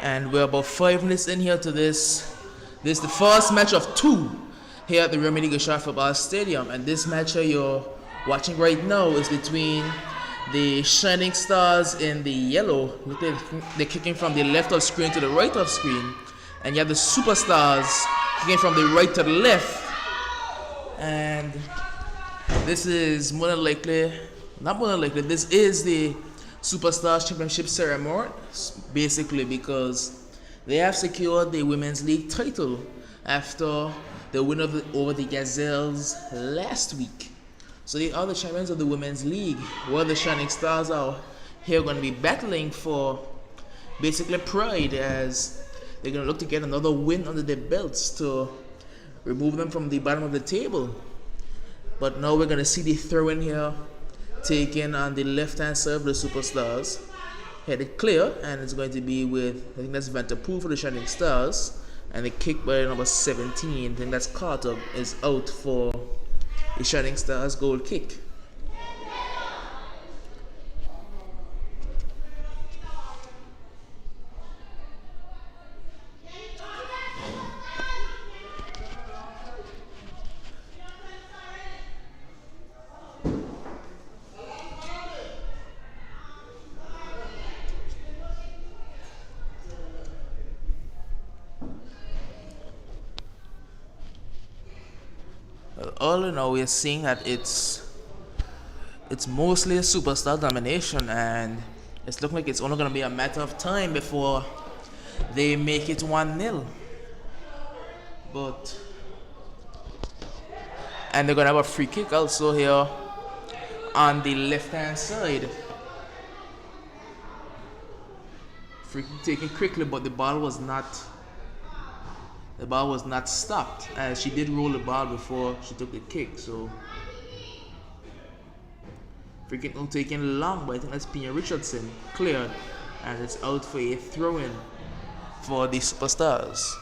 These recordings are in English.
And we're about 5 minutes in here to this. This is the first match of 2 here at the Royal Medical Football Stadium. And this match you're watching right now is between the Shining Stars in the yellow. They're kicking from the left of screen to the right of screen. And you have the Superstars kicking from the right to the left. And this is more than likely, not more than likely, this is the Superstars Championship ceremony, basically because they have secured the Women's League title after the win over the Gazelles last week. So they are the champions of the Women's League, while the Shining Stars are here going to be battling for basically pride, as they're going to look to get another win under their belts to remove them from the bottom of the table. But now we're going to see the throw in here taken on the left hand side of the Superstars. Headed clear, and it's going to be with, I think that's Vanderpool for the Shining Stars, and the kick by number 17, I think that's Carter, is out for the Shining Stars goal kick. All in all, we're seeing that it's mostly a Superstar domination, and it's looking like it's only going to be a matter of time before they make it 1-0. But And they're going to have a free kick also here on the left-hand side. Free kick taken quickly, but the ball was not stopped, as she did roll the ball before she took the kick. So free kick not taking long, but I think that's Pina Richardson cleared, and it's out for a throw-in for the Superstars.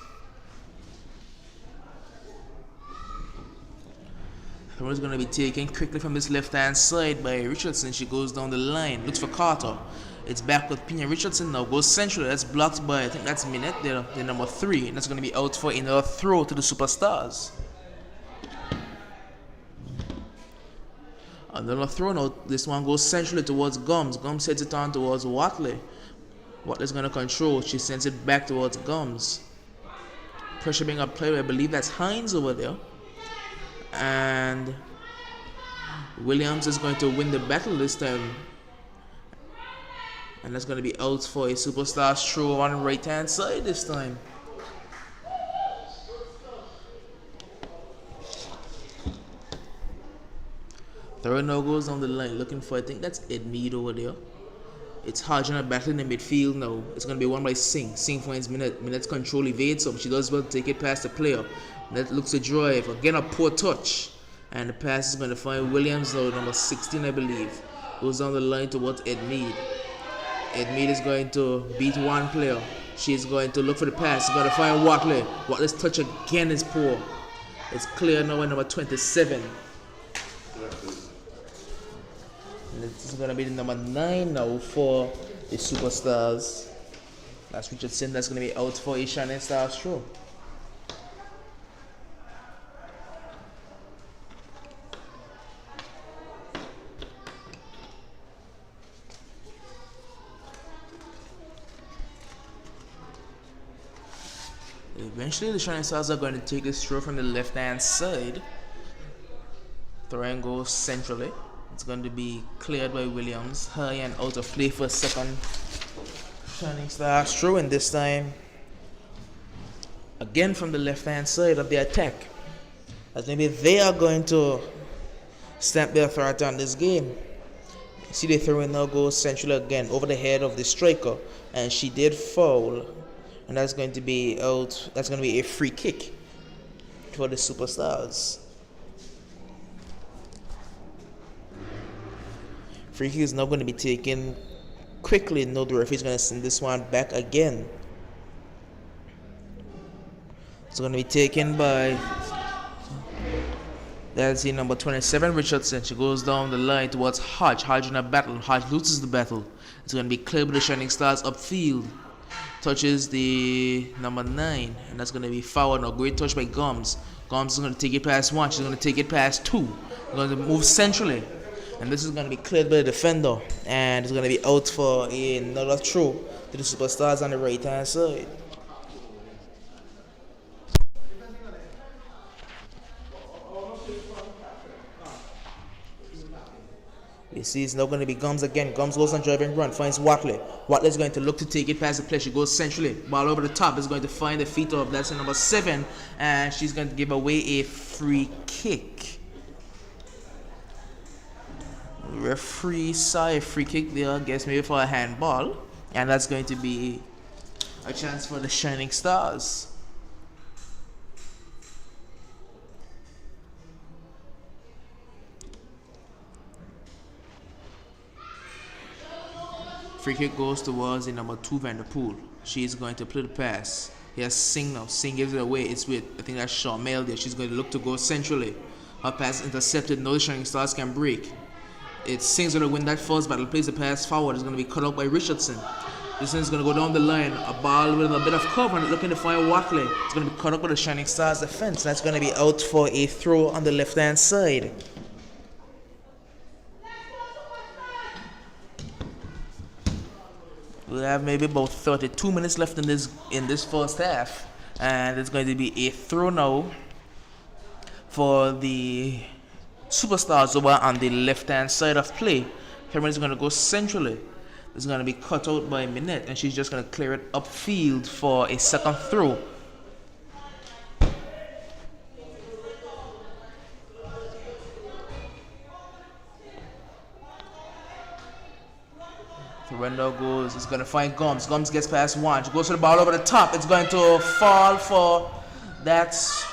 Throw is going to be taken quickly from this left-hand side by Richardson. She goes down the line, looks for Carter. It's back with Pina Richardson now, goes central. That's blocked by, I think that's Minette, the number 3. And that's going to be out for another throw to the Superstars. Another throw now. This one goes centrally towards Gums. Gums heads it on towards Watley. Watley's going to control. She sends it back towards Gums. Pressure being applied. I believe that's Hines over there. And Williams is going to win the battle this time. And that's going to be out for a Superstars throw on the right-hand side this time. Throw now goes on the line, looking for, I think that's Ed Mead over there. It's Harjana battling in the midfield now. It's going to be won by Singh. Singh finds Minette. Minette's control evades up. She does well to take it past the player. Minette looks to drive. Again, a poor touch. And the pass is going to find Williams now, number 16, I believe. Goes down the line towards Ed Mead. Ed Mead is going to beat one player. She's going to look for the pass. She's going to find Watley. Watley's touch again is poor. It's clear now at number 27. And this is going to be the number 9 now for the Superstars. That's Richardson. That's going to be out for a Shining Stars throw. Eventually, the Shining Stars are going to take this throw from the left-hand side. Throw goes centrally. It's going to be cleared by Williams. High and out of play for a second. Shining Stars throw in this time. Again from the left-hand side of the attack. As maybe they are going to stamp their authority on this game. See the throw in now goes centrally again over the head of the striker. And she did foul. And that's going to be out. That's going to be a free kick for the Superstars. Free kick is now going to be taken quickly. No, the referee is going to send this one back again. It's going to be taken by, that's the number 27, Richardson. She goes down the line towards Hodge. Hodge in a battle. Hodge loses the battle. It's going to be cleared by the Shining Stars upfield. Touches the number 9, and that's going to be foul. A great touch by Gums. Gums is going to take it past 1. She's going to take it past 2. Going to move centrally, and this is going to be cleared by the defender, and it's going to be out for another throw to the Superstars on the right hand side. You see, it's now going to be Gums again. Gums goes on driving run, finds Watley. Watley's going to look to take it past the player. She goes centrally. Ball over the top is going to find the feet of, that's the number 7. And she's going to give away a free kick. Referee saw a free kick there, I guess maybe for a handball. And that's going to be a chance for the Shining Stars. Free kick goes towards the number 2, Vanderpool. She is going to play the pass. Here's Singh now. Singh gives it away. It's with, I think that's Charmel there. She's going to look to go centrally. Her pass intercepted. No, the Shining Stars can break. It's Singh's going to win that first battle. Plays the pass forward. It's going to be cut out by Richardson. This one's going to go down the line. A ball with a bit of cover. Looking to find Watley. It's going to be cut up by the Shining Stars defense. That's going to be out for a throw on the left-hand side. We have maybe about 32 minutes left in this first half, and it's going to be a throw now for the Superstars over on the left-hand side of play. Cameron is going to go centrally. It's going to be cut out by Minette, and she's just going to clear it upfield for a second throw. window goes, it's going to find Gums. Gums gets past one. She goes to the ball over the top. It's going to fall for, that's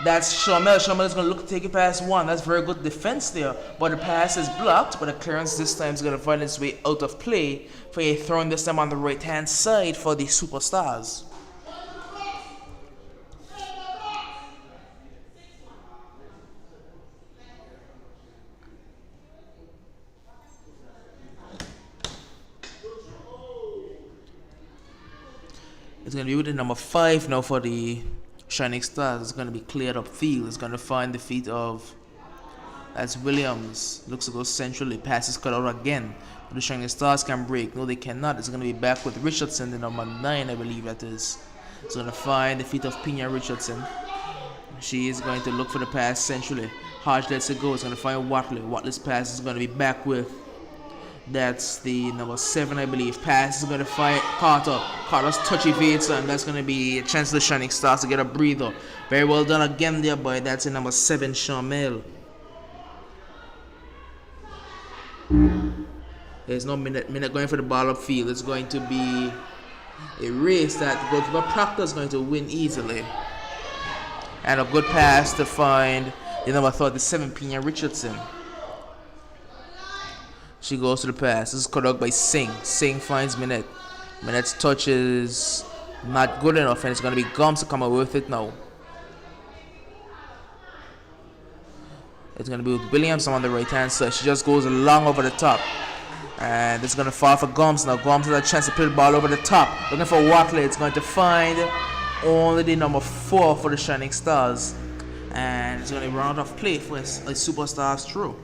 Shamel. Shamel is going to look to take it past one. That's very good defense there. But the pass is blocked, but the clearance this time is going to find its way out of play for a throw this time on the right-hand side for the Superstars. It's going to be with the number 5 now for the Shining Stars. It's going to be cleared up field. It's going to find the feet of, that's Williams. Looks to go centrally. Passes cut out again. But the Shining Stars can break. No, they cannot. It's going to be back with Richardson, the number 9, I believe that is. It's going to find the feet of Pina Richardson. She is going to look for the pass centrally. Hodge lets it go. It's going to find Watley. Watley's pass is going to be back with, that's the number 7, I believe. Pass is going to find Carter. Carter's touch evades, and that's going to be a chance for the Shining Stars to get a breather. Very well done again there, boy. That's the number 7, Shamel. There's no minute going for the ball upfield. It's going to be a race that goalkeeper Proctor is going to win easily. And a good pass to find the number 37, Pina Richardson. She goes to the pass. This is cut out by Singh. Singh finds Minette. Minette's touch is not good enough, and it's going to be Gums to come away with it now. It's going to be with Williams on the right-hand side. She just goes long over the top. And it's going to fall for Gums now. Gums has a chance to play the ball over the top. Looking for Watley. It's going to find only the number 4 for the Shining Stars. And it's going to run out of play for a Superstars throw.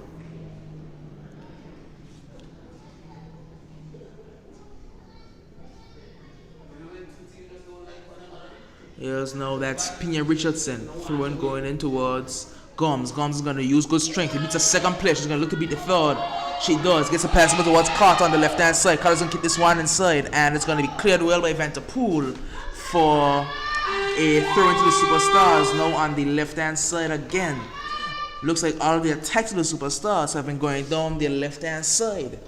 Here's now, that's Pina Richardson throwing going in towards Gums. Gums is going to use good strength. He beats a second play. She's going to look to beat the third. She does. Gets a pass over towards Carter on the left-hand side. Carter's going to keep this one inside. And it's going to be cleared well by Vanderpool for a throw into the Superstars. Now on the left-hand side again. Looks like all of the attacks of the Superstars have been going down the left-hand side.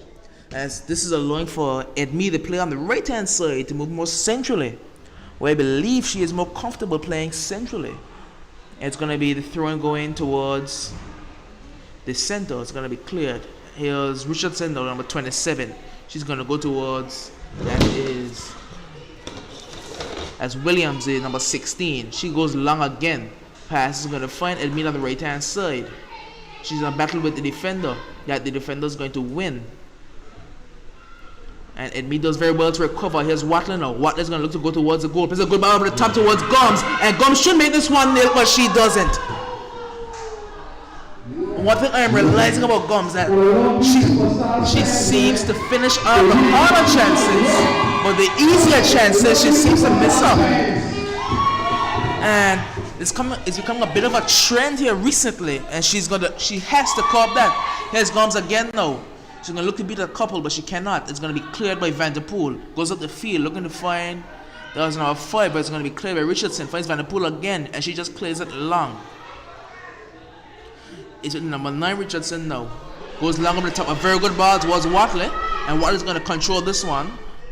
As this is allowing for Edme to play on the right-hand side to move more centrally, where I believe she is more comfortable playing centrally. It's going to be the throwing going towards the center. It's going to be cleared. Here's Richardson, number 27. She's going to go towards, that is, as Williams, the number 16. She goes long again. Pass is going to find Edme on the right-hand side. She's in a battle with the defender. That the defender is going to win. And Edme does very well to recover. Here's Watley now. Watley's going to look to go towards the goal. Plays a good ball over the top towards Gums. And Gums should make this 1-0, but she doesn't. One thing I am realizing about Gums that she seems to finish off the harder chances, but the easier chances she seems to miss up. And it's becoming a bit of a trend here recently, and she has to curb that. Here's Gums again now. She's going to look to beat a couple, but she cannot. It's going to be cleared by Vanderpool. Goes up the field, looking to find, that was number 5, but it's going to be cleared by Richardson. Finds Vanderpool again, and she just clears it long. It's with number 9, Richardson now. Goes long over the top. A very good ball towards Watley, and Watley's going to control this one.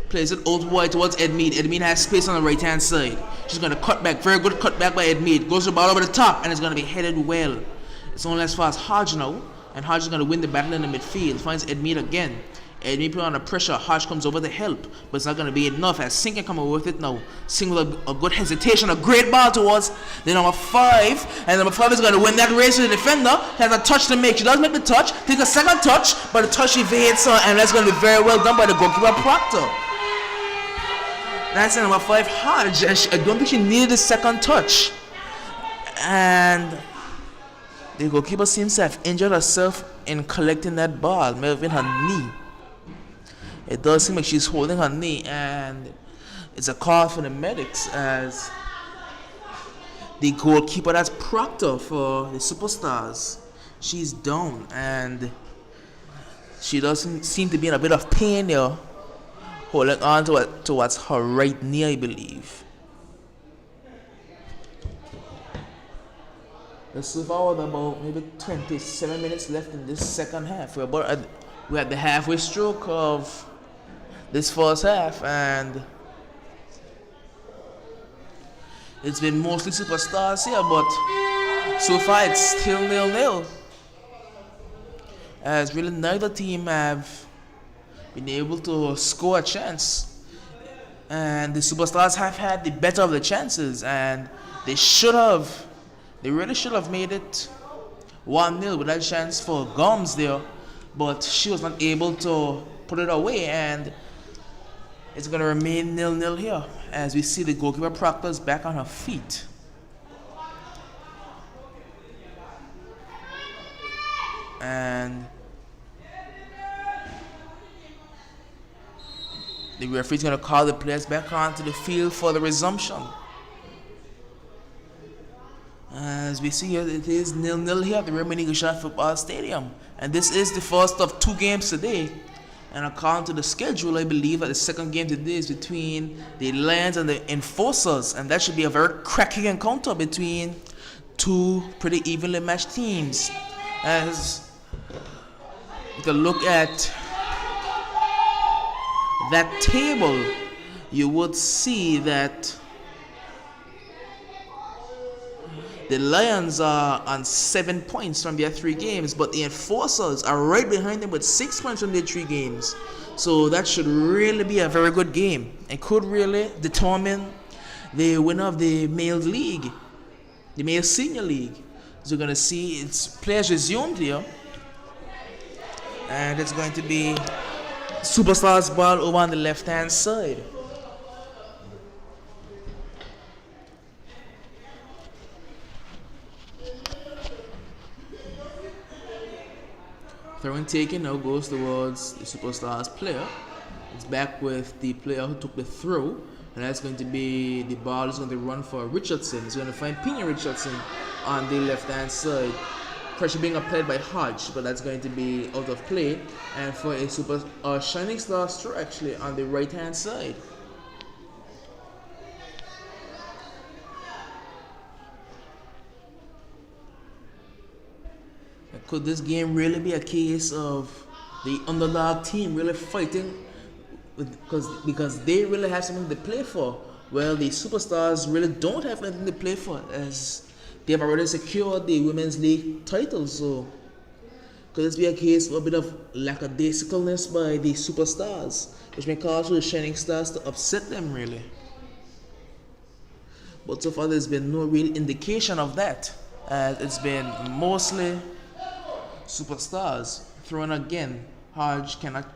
Plays it out wide towards Edme. Edme has space on the right-hand side. She's going to cut back. Very good cut back by Edme. Goes the ball over the top, and it's going to be headed well. It's only as far as Hodge now. And Hodge is going to win the battle in the midfield. Finds Edme again. Edme put under pressure. Hodge comes over to help. But it's not going to be enough as Singh can come away with it now. Singh with a good hesitation. A great ball towards the number 5. And number 5 is going to win that race to the defender. Has a touch to make. She does make the touch. Takes a second touch. But the touch evades her. And that's going to be very well done by the goalkeeper Proctor. That's the number 5, Hodge. And I don't think she needed the second touch. And the goalkeeper seems to have injured herself in collecting that ball. May have been her knee. It does seem like she's holding her knee, and it's a call for the medics as the goalkeeper, that's Proctor for the Superstars. She's down, and she doesn't seem to be in a bit of pain there, holding on towards her right knee, I believe. Let's see forward about maybe 27 minutes left in this second half. We're at the halfway stroke of this first half, and it's been mostly superstars here, but so far it's still 0-0, as really neither team have been able to score a chance, and the superstars have had the better of the chances, and they really should have made it 1-0 with that chance for Gums there, but she was not able to put it away, and it's going to remain 0-0 here as we see the goalkeeper Proctor's back on her feet. And the referee's going to call the players back onto the field for the resumption. As we see here, it is 0-0 here at the Royal Shot Football Stadium. And this is the first of 2 games today. And according to the schedule, I believe that the second game today is between the Lions and the Enforcers. And that should be a very cracking encounter between 2 pretty evenly matched teams. As you can look at that table, you would see that the Lions are on 7 points from their 3 games, but the Enforcers are right behind them with 6 points from their 3 games. So that should really be a very good game. It could really determine the winner of the male league, the male senior league. So we're going to see its players resumed here. And it's going to be Superstars ball over on the left-hand side. Throwing taken now goes towards the Superstars player. It's back with the player who took the throw, and that's going to be the ball is going to run for Richardson. He's going to find Pina Richardson on the left-hand side. Pressure being applied by Hodge, but that's going to be out of play. And for a Shining Stars throw actually on the right-hand side. Could this game really be a case of the underdog team really fighting because they really have something to play for? Well, the Superstars really don't have anything to play for, as they have already secured the Women's League title. So could this be a case of a bit of lackadaisicalness by the Superstars, which may cause the Shining Stars to upset them really? But so far there's been no real indication of that. It's been mostly Superstars thrown again. Hodge cannot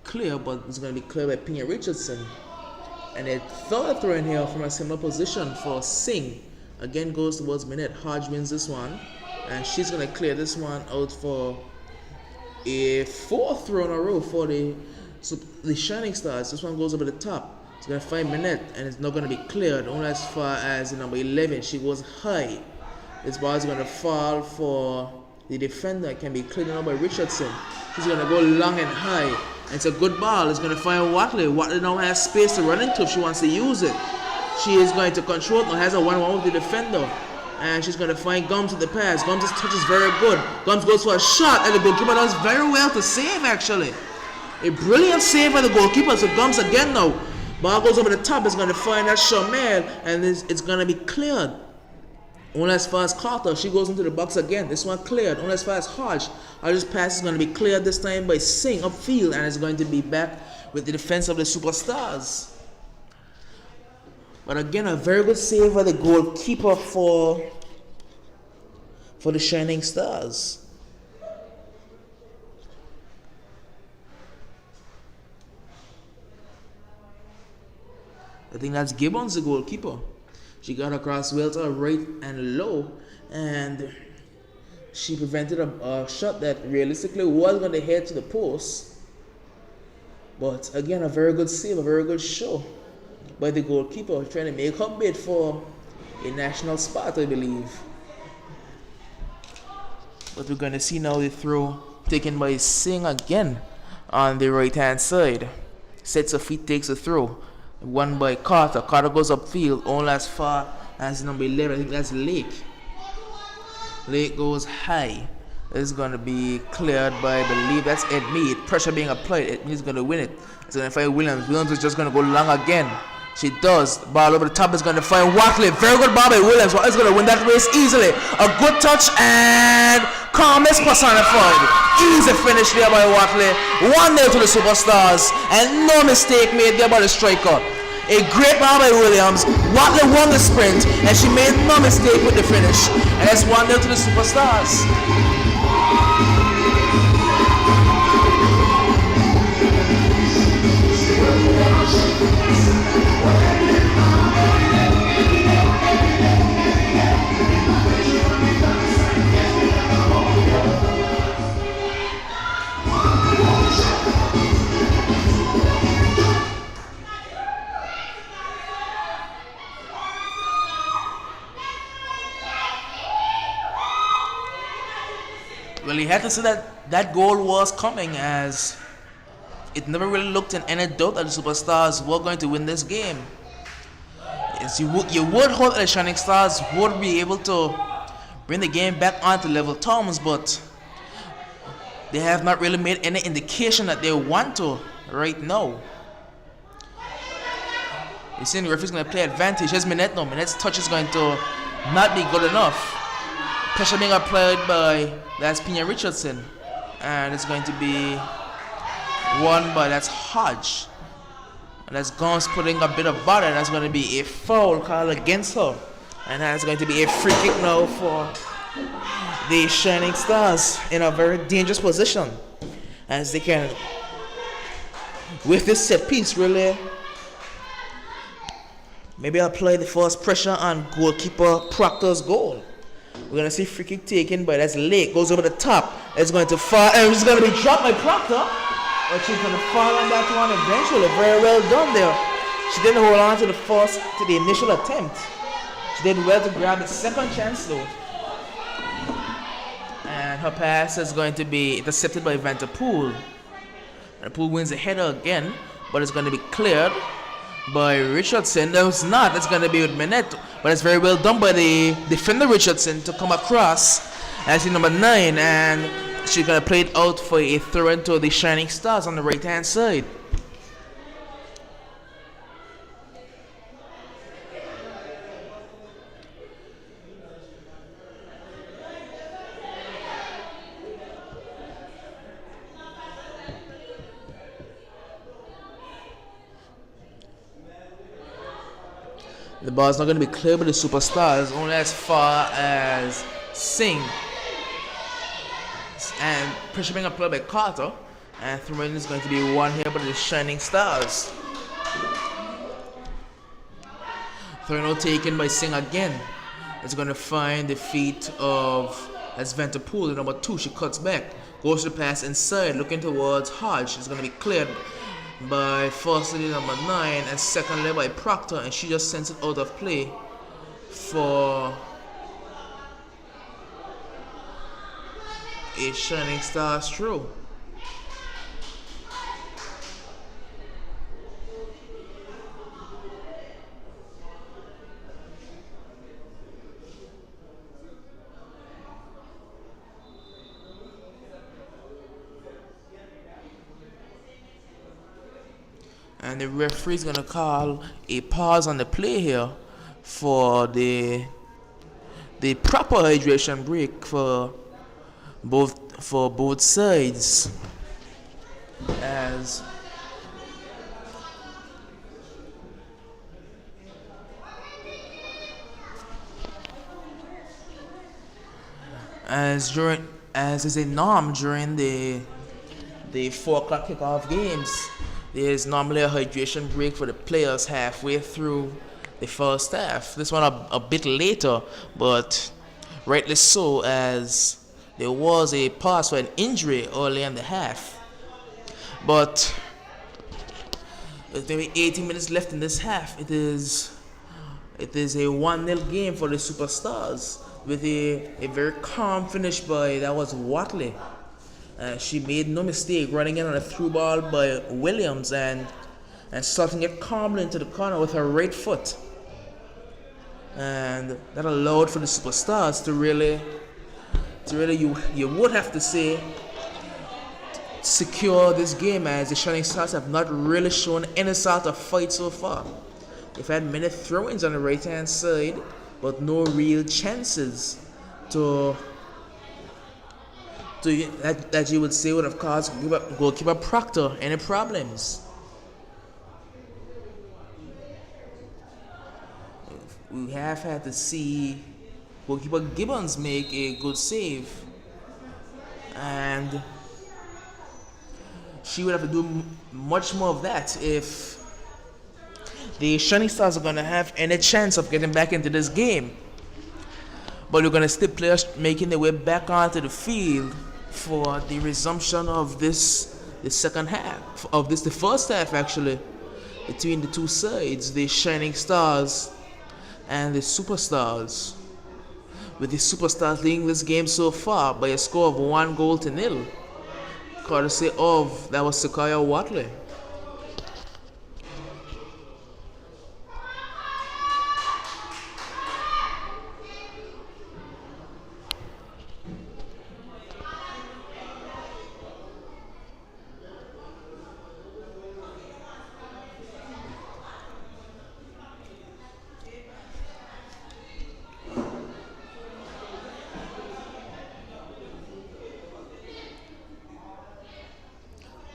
clear, but it's going to be cleared by Pina Richardson. And a third throw in here from a similar position for Singh. Again goes towards Minette. Hodge wins this one, and she's going to clear this one out for a 4th throw in a row for the Shining Stars. This one goes over the top. It's going to find Minette, and it's not going to be cleared only as far as the number 11. She goes high. This ball is going to fall for the defender. It can be cleared now by Richardson. She's going to go long and high. And it's a good ball. It's going to find Watley. Watley now has space to run into if she wants to use it. She is going to control it. Now has a 1-1 with the defender. And she's going to find Gums with the pass. Gums' touch is very good. Gums goes for a shot, and the goalkeeper does very well to save actually. A brilliant save by the goalkeeper. So Gums again now. Ball goes over the top. It's going to find that Shamel, and it's going to be cleared. Only as far as Carter, she goes into the box again. This one cleared. Only as far as Hodge. Hodge's pass is going to be cleared this time by Singh upfield, and it's going to be back with the defense of the Superstars. But again, a very good save by the goalkeeper for the Shining Stars. I think that's Gibbons, the goalkeeper. She got across well to her right and low, and she prevented a shot that realistically was going to head to the post. But again, a very good save, a very good show by the goalkeeper, trying to make her bid for a national spot, I believe. But we're going to see now the throw taken by Singh again on the right-hand side. Sets her feet, takes a throw. Won by Carter. Carter goes upfield, only as far as number 11. I think that's Lake. Lake goes high. is going to be cleared by, I believe that's Ed Mead. Pressure being applied. Ed Mead is going to win it. It's going to find Williams. Williams is just going to go long again. She does. Ball over the top is going to find Watley. Very good ball by Williams. Is going to win that race easily. A good touch and calmness personified. Easy finish there by Watley. 1-0 to the Superstars. And no mistake made there by the striker. A great ball by Williams. Watley won the sprint and she made no mistake with the finish. And that's 1-0 to the Superstars. Well, you had to say that goal was coming, as it never really looked in any doubt that the Superstars were going to win this game. Yes, you would hope that the Shining Stars would be able to bring the game back onto level terms, but they have not really made any indication that they want to right now. You're seeing the referee's going to play advantage. Here's Minette now. Minette's touch is going to not be good enough. Pressure being applied by that's Pina Richardson, and it's going to be won by that's Hodge, and that's Gomes putting a bit of butter. That's going to be a foul call against her, and that's going to be a free kick now for the Shining Stars in a very dangerous position, as they can, with this set piece, really maybe apply the first pressure on goalkeeper Proctor's goal. We're going to see free kick taken, but that's late. Goes over the top. It's going to fall, and it's going to be dropped by Proctor. But she's going to fall on that one eventually. Very well done there. She didn't hold on to the initial attempt. She did well to grab the second chance though. And her pass is going to be intercepted by Vanderpool. Vanderpool wins the header again, but it's going to be cleared by Richardson. No, it's not. It's going to be with Minette, but it's very well done by the defender Richardson to come across as the number 9, and she's going to play it out for a throw into the Shining Stars on the right hand side. The ball is not going to be cleared by the Superstars, only as far as Singh. And pressure being applied by Carter. And throwing is going to be one here by the Shining Stars. Throw now taken by Singh again. It's going to find the feet of that's Vanderpool, the number 2. She cuts back, goes to the pass inside, looking towards Hodge. It's going to be cleared by firstly number 9 and secondly by Proctor, and she just sends it out of play for a Shining Stars throw. And the referee is going to call a pause on the play here for the proper hydration break for both sides, as is a norm during the 4 o'clock kickoff games. There's normally a hydration break for the players halfway through the first half. This one a bit later, but rightly so, as there was a pause for an injury early in the half. But there's maybe 18 minutes left in this half. It is a 1-0 game for the Superstars with a very calm finish by that was Watley. She made no mistake running in on a through ball by Williams and slotting it calmly into the corner with her right foot. And that allowed for the Superstars to really to really you would have to say secure this game, as the Shining Stars have not really shown any sort of fight so far. They've had many throw-ins on the right hand side, but no real chances to that you would say would have caused goalkeeper Proctor any problems. We have had to see goalkeeper Gibbons make a good save, and she would have to do much more of that if the Shining Stars are going to have any chance of getting back into this game. But we're going to see players making their way back onto the field for the resumption of the second half, the first half actually, between the two sides, the Shining Stars and the Superstars. With the Superstars leading this game so far by a score of 1-0, courtesy of, that was Sequoia Watley.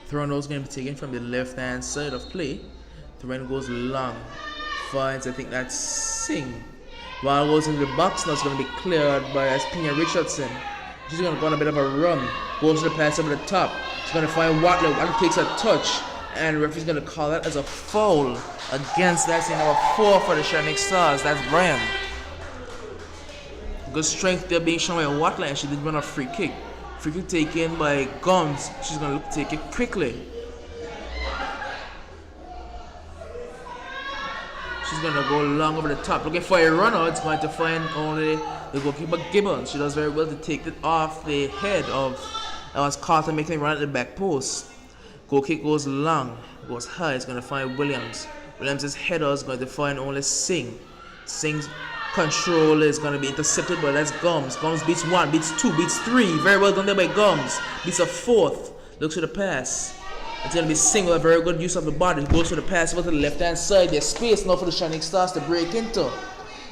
Throw is going to be taken from the left hand side of play. Throw goes long, finds, I think that's Singh. While goes into the box, now it's going to be cleared by Espina Richardson. She's going to go on a bit of a run, goes to the pass over the top. She's going to find Watley. Watley takes a touch, and the referee's going to call that as a foul against that number 4 for the Shining Stars. That's Brian. Good strength there being shown by Watley, and she did run a free kick. Free kick taken by Gums. She's going to look to take it quickly. She's going to go long over the top. Looking for a runner. It's going to find only the goalkeeper Gibbons. She does very well to take it off the head of Carter, making it run at the back post. Goal kick goes long, goes high. It's going to find Williams. Williams' header is going to find only Singh. Singh's control is going to be intercepted, but that's Gums. Gums beats 1, beats 2, beats 3. Very well done there by Gums. Beats a 4th. Looks for the pass. It's going to be Singh with a very good use of the body. Goes for the pass over to the left hand side. There's space now for the Shining Stars to break into.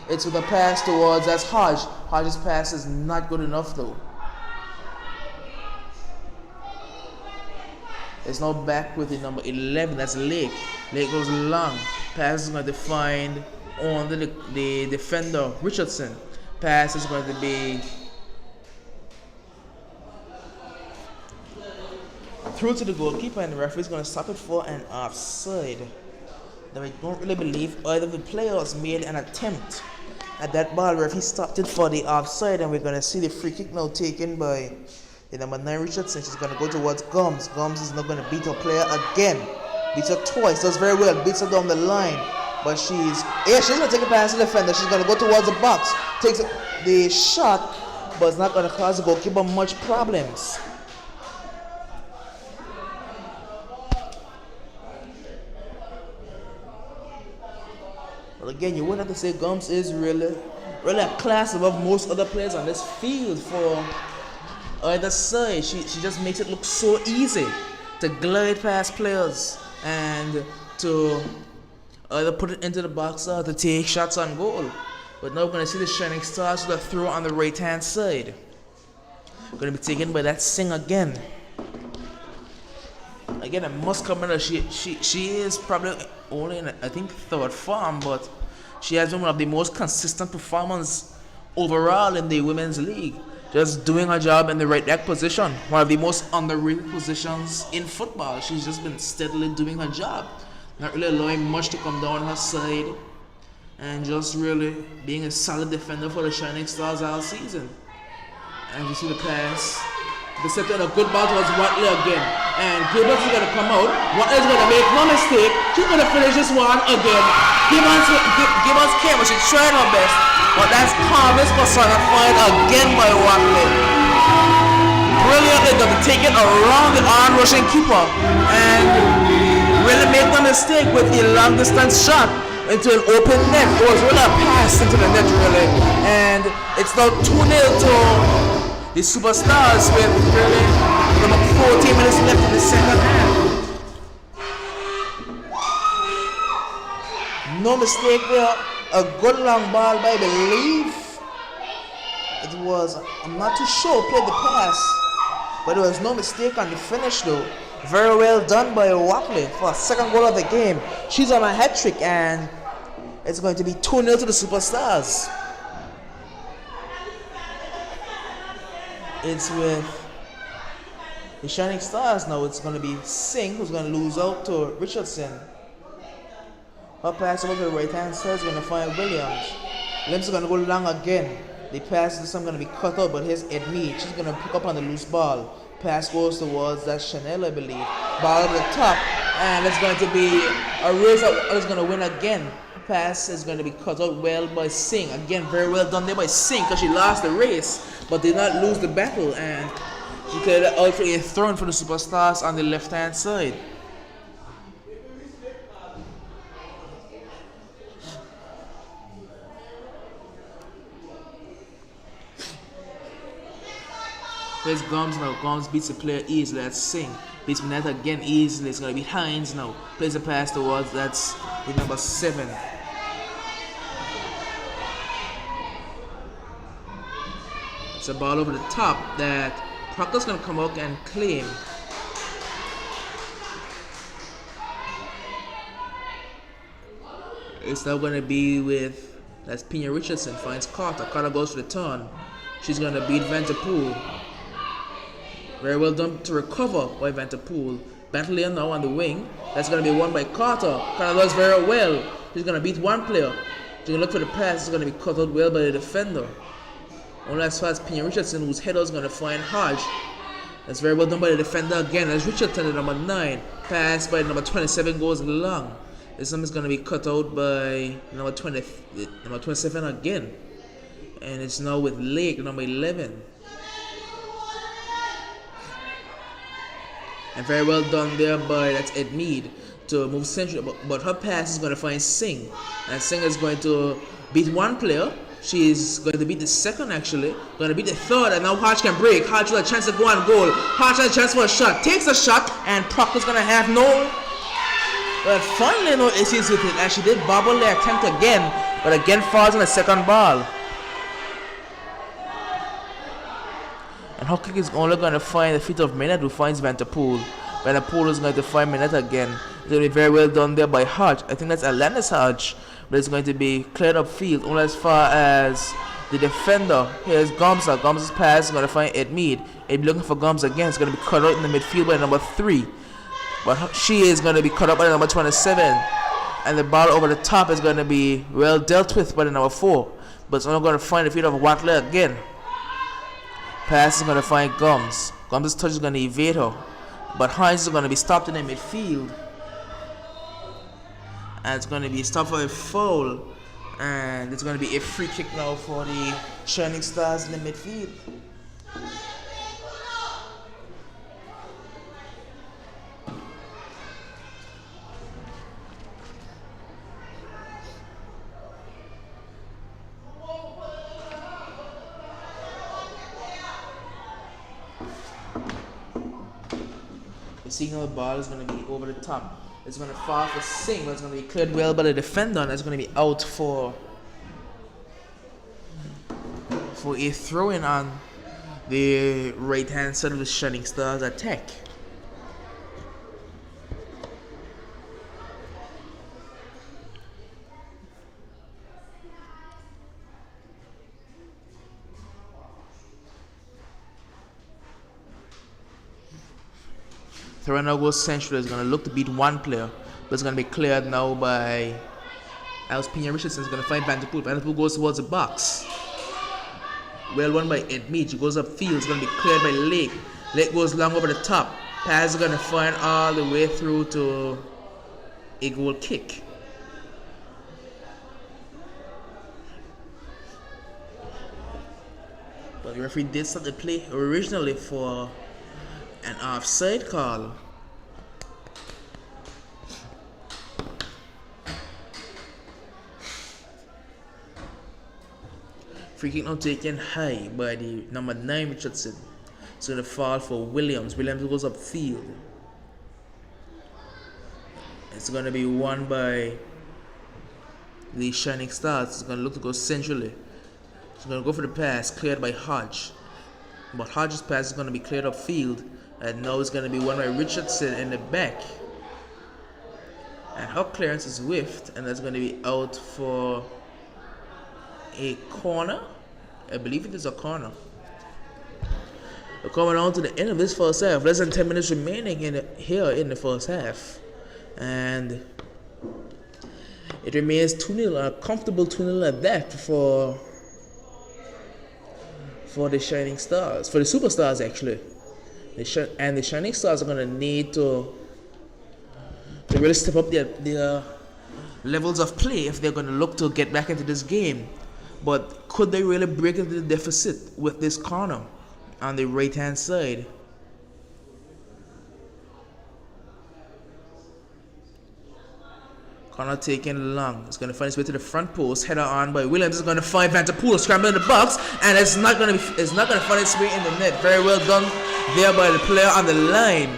It's with a pass towards, that's Hodge. Hodge's pass is not good enough though. It's now back with the number 11. That's Lake. Lake goes long. Pass is going to find on the defender Richardson. Pass is going to be through to the goalkeeper, and the referee is going to stop it for an offside. Now I don't really believe either of the players made an attempt at that ball. Referee stopped it for the offside, and we're going to see the free kick now taken by the number 9 Richardson. She's going to go towards Gums. Gums is not going to beat her player again. Beats her twice. Does very well. Beats her down the line. But she's going to take a pass to the defender. She's going to go towards the box. Takes the shot, but it's not going to cause the goalkeeper much problems. But again, you wouldn't have to say Gums is really a class above most other players on this field for either side. She just makes it look so easy to glide past players and to either put it into the box or to take shots on goal. But now we're going to see the Shining Stars with a throw on the right hand side. Going to be taken by that Singh again. Again, I must comment that she is probably only in, I think, 3rd form, but she has been one of the most consistent performers overall in the women's league. Just doing her job in the right back position, one of the most underrated positions in football. She's just been steadily doing her job, not really allowing much to come down her side, and just really being a solid defender for the Shining Stars all season. And you see the pass. They set in a good ball towards Watley again. And Gibbons is going to come out. Watley is going to make no mistake. She's going to finish this one again. Gibbons came, but she tried her best. But that's harmless personified again by Watley. Brilliantly going to take it around the arm rushing keeper. And really make no mistake with the long distance shot into an open net. It was really a pass into the net really. And it's now 2-0 to the Superstars with barely about 14 minutes left in the second half. No mistake there. A good long ball by, I believe it was, I'm not too sure, played the pass, but there was no mistake on the finish though. Very well done by Watley for a second goal of the game. She's on a hat trick, and it's going to be 2-0 to the Superstars. It's with the Shining Stars now. It's going to be Singh who's going to lose out to Richardson. Her pass over to the right hand side is going to find Williams. Limbs is going to go long again. The pass this time going to be cut out, but here's Edmead. She's going to pick up on the loose ball. Pass goes towards that Chanel, I believe. Ball over the top, and it's going to be a race that is going to win again. Pass is going to be cut out well by Singh. Again, very well done there by Singh, because she lost the race but did not lose the battle, and she could also a thrown for the Superstars on the left hand side. There's Gomes now. Gomes beats the player easily. That's Singh. Beats Mineta again easily. It's going to be Hines now. Plays a pass towards, that's with number 7. It's a ball over the top that Proctor's going to come out and claim. It's now going to be with, that's Pina Richardson. Finds Carter. Carter goes for the turn. She's going to beat Vanderpool. Very well done to recover by Vanderpool. Battling now on the wing. That's going to be won by Carter. Carter does very well. He's going to beat one player. She's going to look for the pass. It's going to be cut out well by the defender. Only as far as Pina Richardson, whose header is going to find Hodge. That's very well done by the defender again. As Richardson at number 9. Pass by number 27 goes long. This time is going to be cut out by number 27 again. And it's now with Lake, number 11. And very well done there by, that's Edmead, to move central. But her pass is going to find Singh. And Singh is going to beat one player. She's going to beat the second, actually. Going to beat the third. And now Hodge can break. Hodge has a chance to go on goal. Hodge has a chance for a shot. Takes a shot. And Proctor's going to have no, but finally no issues with it. And she did bobble the attempt again. But again falls on the second ball. And her kick is only going to find the feet of Minette, who finds Vanderpool. Vanderpool is going to find Minette again. It's going to be very well done there by Hodge. I think that's Alanis Hodge. But it's going to be cleared up field only as far as the defender. Here's Gomes. Gomes' pass is going to find Edmead. Edmead looking for Gomes again. It's going to be cut out in the midfield by number 3. But she is going to be cut up by number 27. And the ball over the top is going to be well dealt with by the number 4. But it's only going to find the feet of Watley again. Pass is going to find Gomes. Gomes' touch is going to evade her. But Hines is going to be stopped in the midfield. And it's going to be stopped for a foul. And it's going to be a free kick now for the Shining Stars in the midfield. Signal ball is going to be over the top. It's going to fall for Singh, but it's going to be cleared well by the defender, and it's going to be out for a throw-in on the right-hand side of the Shining Stars attack. Thorano Central is going to look to beat one player, but it's going to be cleared now by Alice Pina Richardson. Is going to find Vanderpool. Vanderpool goes towards the box. Well won by Edmead. She goes upfield. It's going to be cleared by Lake. Lake goes long over the top. Pass is going to find all the way through to a goal kick. But the referee did start the play originally for an offside call. Free kick now taken high by the number 9 Richardson. It's going to fall for Williams. Williams goes upfield. It's going to be won by the Shining Stars. It's going to look to go centrally. It's going to go for the pass, cleared by Hodge. But Hodge's pass is going to be cleared upfield. And now it's going to be won by Richardson in the back. And her clearance is whiffed. And that's going to be out for a corner. I believe it is a corner. We're coming on to the end of this first half. Less than 10 minutes remaining here in the first half. And it remains 2-0, a comfortable 2-0 at that for the Shining Stars, for the Superstars actually. And the Shining Stars are going to need to really step up their levels of play if they're going to look to get back into this game. But could they really break into the deficit with this corner on the right hand side? Corner taken long. It's going to find its way to the front post. Header on by Williams. Is going to find Vanderpool scrambling in the box, and it's not going to find its way in the net. Very well done there by the player on the line.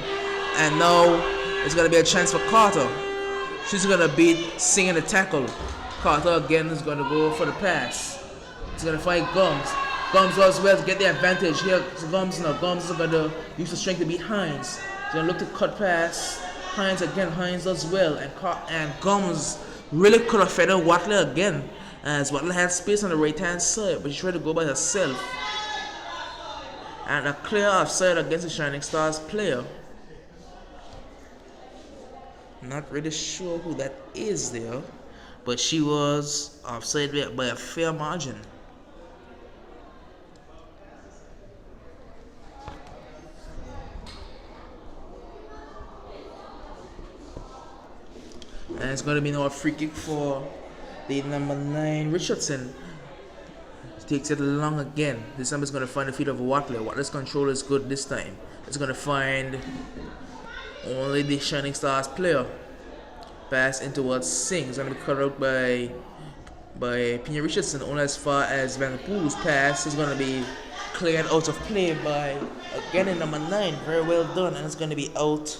And now it's going to be a chance for Carter. She's going to beat Singh in the tackle. Carter again is going to go for the pass. He's going to find Gums. Gums does well to get the advantage. Here Gums now. Gums is going to use the strength to beat Hines. He's going to look to cut pass. Hines again. Hines does well. And Gums really could have fed on Watley again, as Watley had space on the right hand side, but she tried to go by herself. And a clear offside against the Shining Stars player. Not really sure who that is there, but she was offside by a fair margin. And it's going to be now a free kick for the number 9 Richardson. Takes it long again. This time it's going to find the feet of Watley. Watley's control is good this time. It's going to find only the Shining Stars player. Pass in towards Singh. It's going to be cut out by Pina Richardson, only as far as Vanderpool's pass is going to be cleared out of play by again in number 9. Very well done, and it's going to be out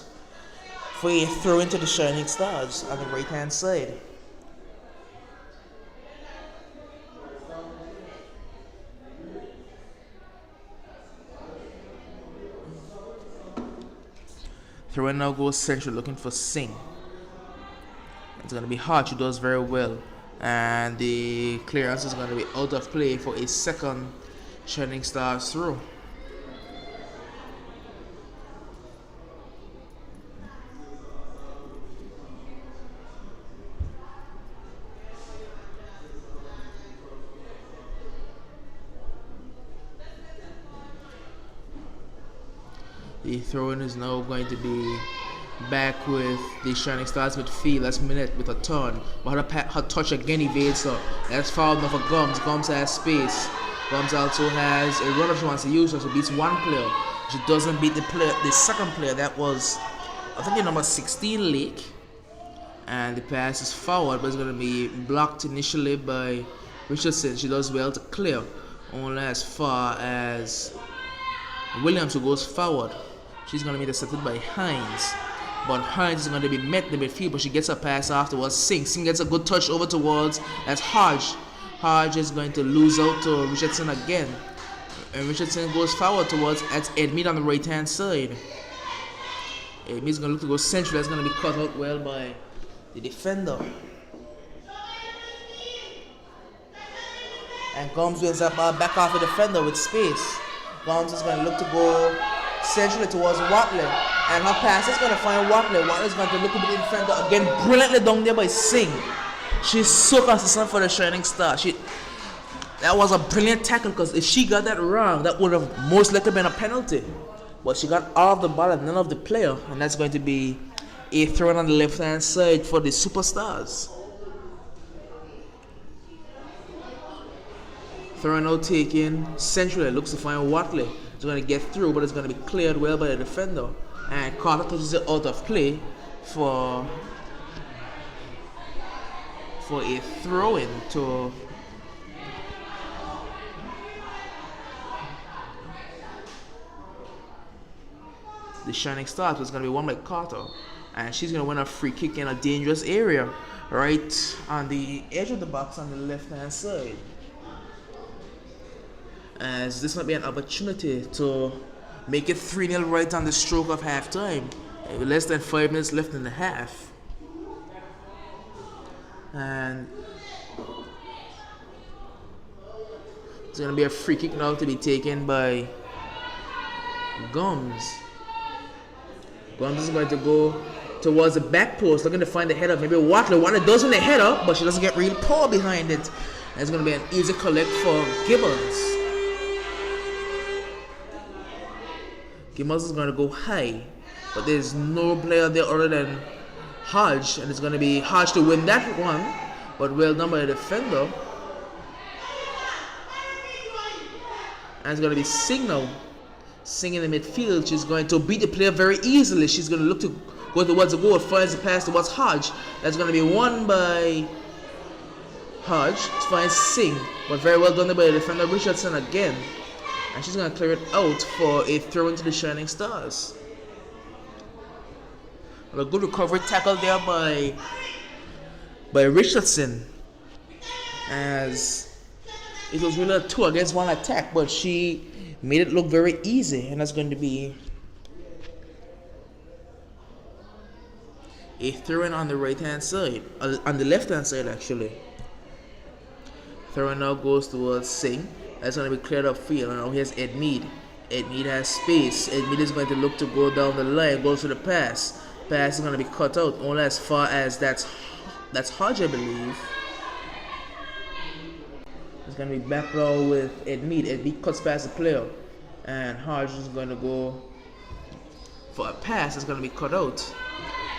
for a throw into the Shining Stars on the right hand side. Throw now goes central looking for Singh. It's going to be Hodge who does very well, and the clearance is going to be out of play for a second Shining Stars throw. The throw-in is now going to be back with the Shining Stars midfield. Last minute with a turn, but her touch again evades her. That's fouled enough for Gums. Gums has space. Gums also has a runner she wants to use, so she beats one player. She doesn't beat the second player. That was, I think, the number 16 Lake. And the pass is forward, but it's going to be blocked initially by Richardson. She does well to clear, only as far as Williams, who goes forward. She's going to be intercepted by Hines. But Hines is going to be met in the midfield, but she gets a pass afterwards. Singh gets a good touch over towards as Hodge. Hodge is going to lose out to Richardson again. And Richardson goes forward towards Edmead on the right hand side. Edmead's going to look to go central. That's going to be cut out well by the defender. And Gums wins up back off the defender with space. Gums is going to look to go centrally towards Watley, and her pass is going to find Watley. Watley is going to look to the defender again, brilliantly down there by Singh. She's so consistent for the Shining Star. That was a brilliant tackle, because if she got that wrong, that would have most likely been a penalty. But she got all of the ball and none of the player, and that's going to be a throw on the left hand side for the Superstars. Throw now taken centrally, looks to find Watley. It's going to get through, but it's going to be cleared well by the defender. And Carter touches it out of play for a throw-in to the Shining Stars, was going to be won by Carter. And she's going to win a free kick in a dangerous area right on the edge of the box on the left-hand side. As this might be an opportunity to make it 3-0 right on the stroke of halftime. With less than 5 minutes left in the half. And it's going to be a free kick now to be taken by Gums. Gums is going to go towards the back post, looking to find the header. Maybe Watler. Watler does win the header, but she doesn't get real power behind it. And it's going to be an easy collect for Gibbons. Gibbons is going to go high, but there's no player there other than Hodge, and it's going to be Hodge to win that one, but well done by the defender. And it's going to be Signal. Sing in the midfield. She's going to beat the player very easily. She's going to look to go towards the goal, finds the pass towards Hodge. That's going to be won by Hodge. Finds Singh, but very well done by the defender Richardson again. And she's going to clear it out for a throw into the Shining Stars. A good recovery tackle there by Richardson, as it was really a 2 against 1 attack, but she made it look very easy, and that's going to be a throw-in on the right-hand side, on the left-hand side actually. Throw-in now goes towards Singh. That's going to be cleared up field, and now here's Ed Mead. Ed Mead has space. Ed Mead is going to look to go down the line, goes to the pass. Pass is going to be cut out only as far as that's Hodge, I believe. It's going to be back now with Ed Mead. Ed Mead cuts past the player, and Hodge is going to go for a pass. It's going to be cut out,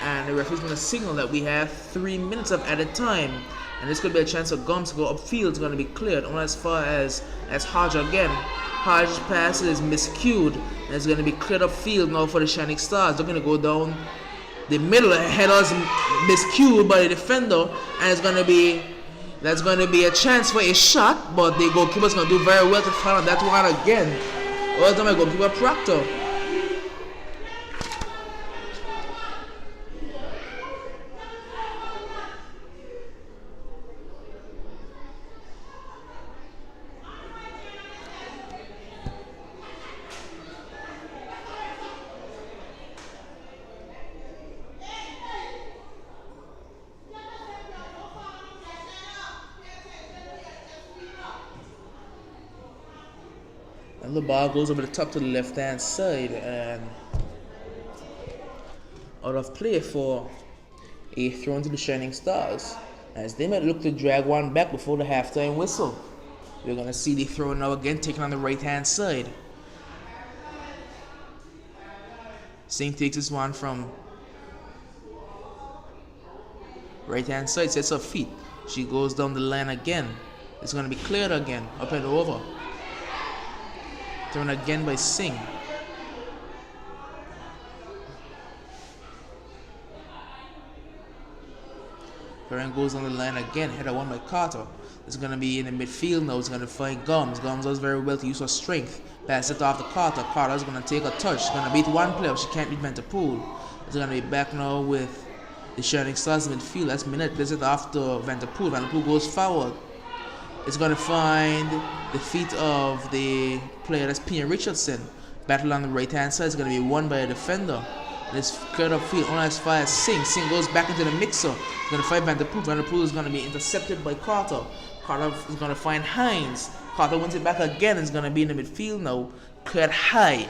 and the referee is going to signal that we have 3 minutes of added time, and this could be a chance for Gums to go upfield. It's going to be cleared only as far as Hodge again. Hodge's pass is miscued, and it's going to be cleared upfield now for the Shining Stars. They're going to go down the middle. Header's miscued by the defender, and that's going to be a chance for a shot, but the goalkeeper's going to do very well to find that one again. Well done by goalkeeper Proctor. And the ball goes over the top to the left-hand side, and out of play for a throw into the Shining Stars, as they might look to drag one back before the halftime whistle. We're going to see the throw now again taken on the right-hand side. Singh takes this one from right-hand side, sets her feet. She goes down the line again. It's going to be cleared again, up and over. Thrown again by Singh. Perrin goes on the line again. Header won by Carter. It's going to be in the midfield now. It's going to find Gums. Gums does very well to use her strength. Pass it off to Carter. Carter's going to take a touch. She's going to beat one player. She can't beat Vanderpool. It's going to be back now with the Shining Stars in midfield. That's Minette. Plays it off to Vanderpool. Vanderpool goes forward. It's going to find the feet of the player, that's Pina Richardson. Battle on the right-hand side is going to be won by a defender. And it's cleared up field only as far as Singh. Singh goes back into the mixer. He's going to fight Vanderpool. Vanderpool is going to be intercepted by Carter. Carter is going to find Hines. Carter wins it back again. It's going to be in the midfield now. Cleared high,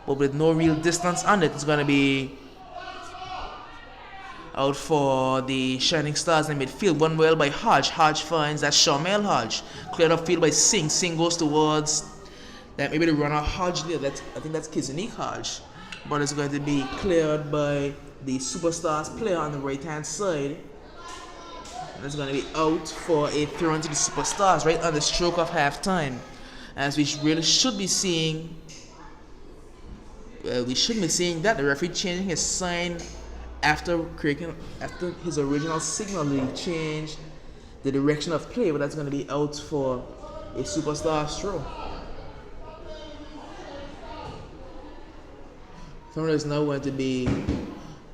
but with no real distance on it. It's going to be out for the Shining Stars in midfield. Won well by Hodge. Hodge finds that Sharmel Hodge. Cleared up field by Singh. Singh goes towards that, maybe the runner Hodge there. I think that's Kizanique Hodge. But it's going to be cleared by the Superstars player on the right-hand side. And it's going to be out for a throw into the Superstars right on the stroke of halftime. As we really should be seeing, that the referee changing his sign after his original signal. He changed the direction of play, but that's going to be out for a Superstar throw. Thornton is now going to be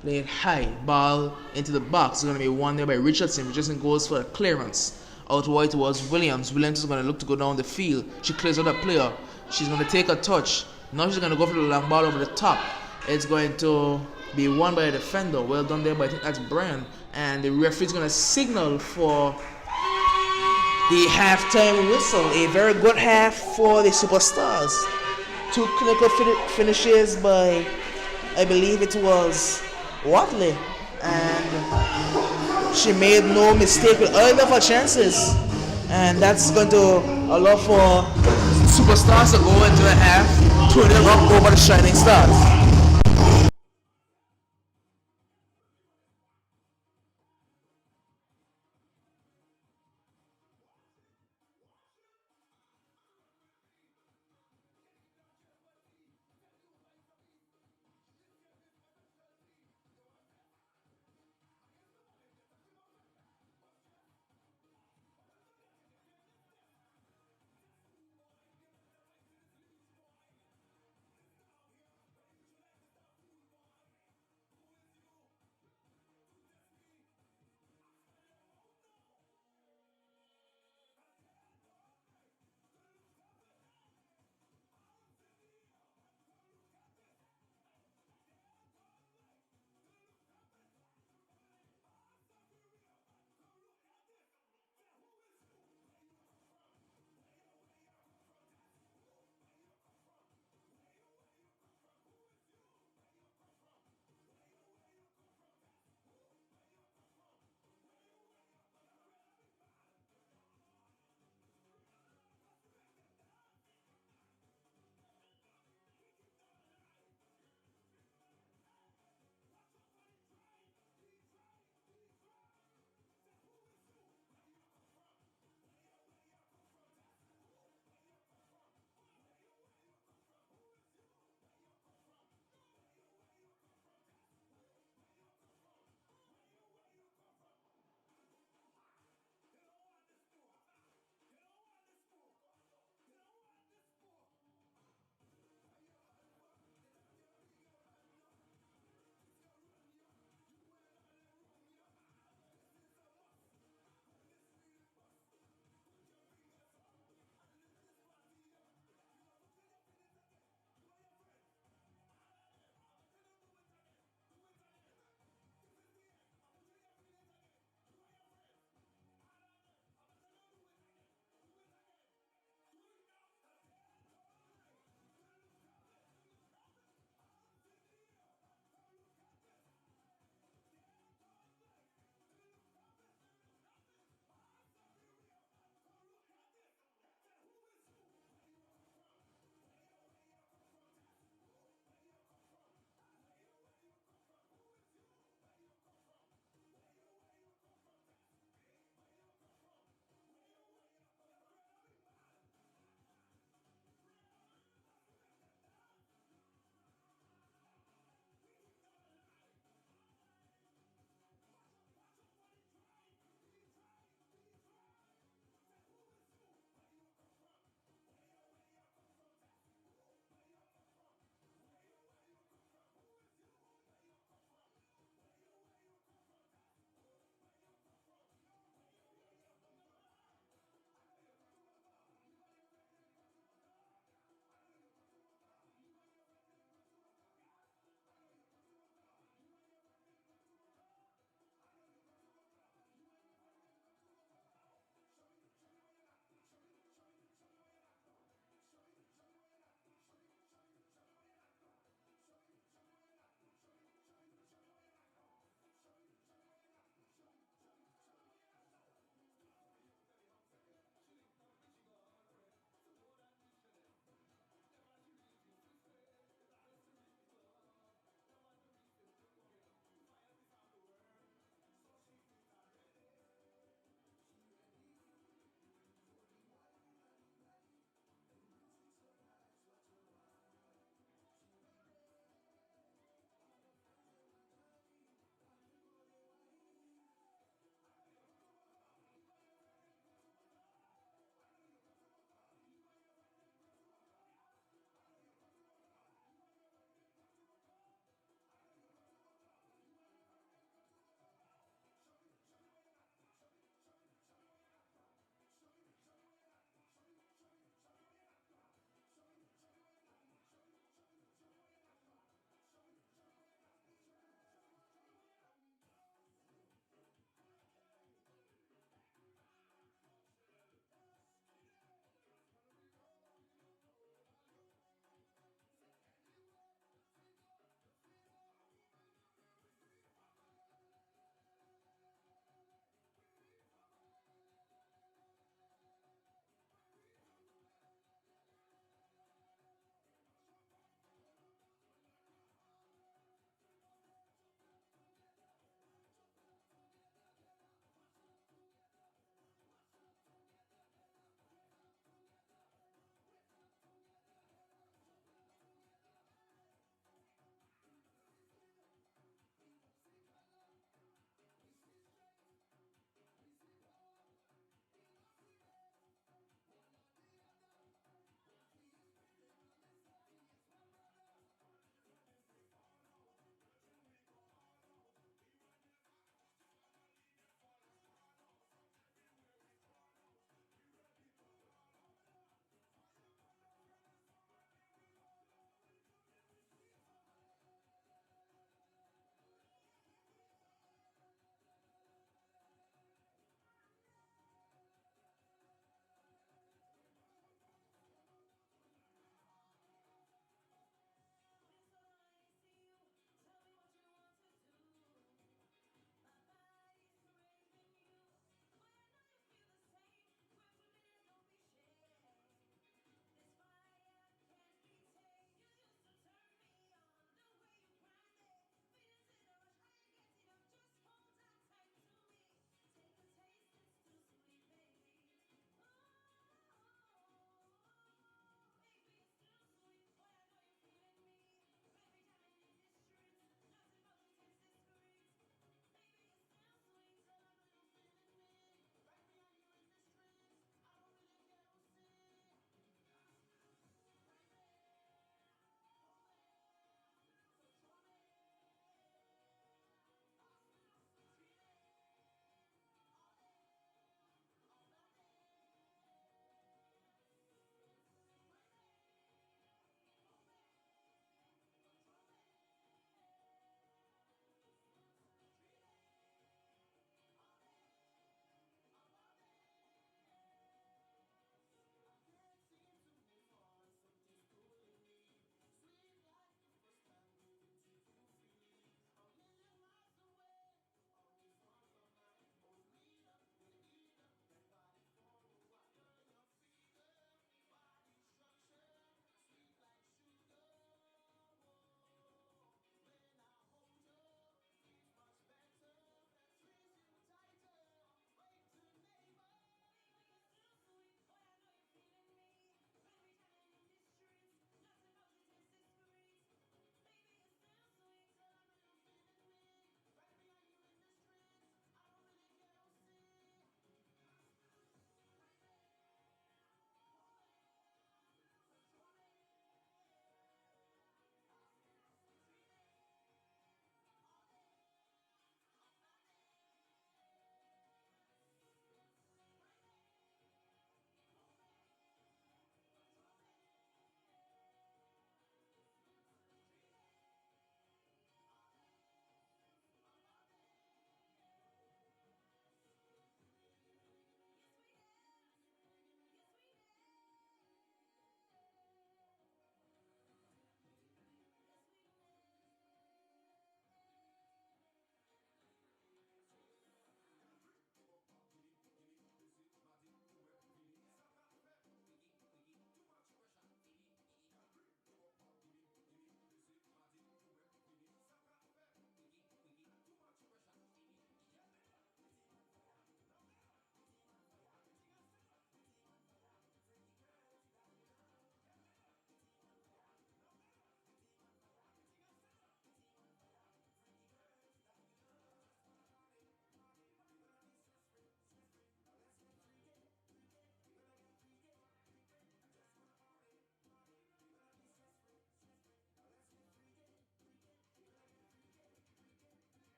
playing high. Ball into the box. It's going to be won there by Richardson. Richardson goes for a clearance. Out wide was Williams. Williams is going to look to go down the field. She clears out a player. She's going to take a touch. Now she's going to go for the long ball over the top. It's going to be won by a defender. Well done there, but I think that's Brian. And the referee's going to signal for the halftime whistle. A very good half for the Superstars. Two clinical finishes by, I believe it was Watley, and she made no mistake with either of her chances, and that's going to allow for Superstars to go into the half, turning them up over the Shining Stars.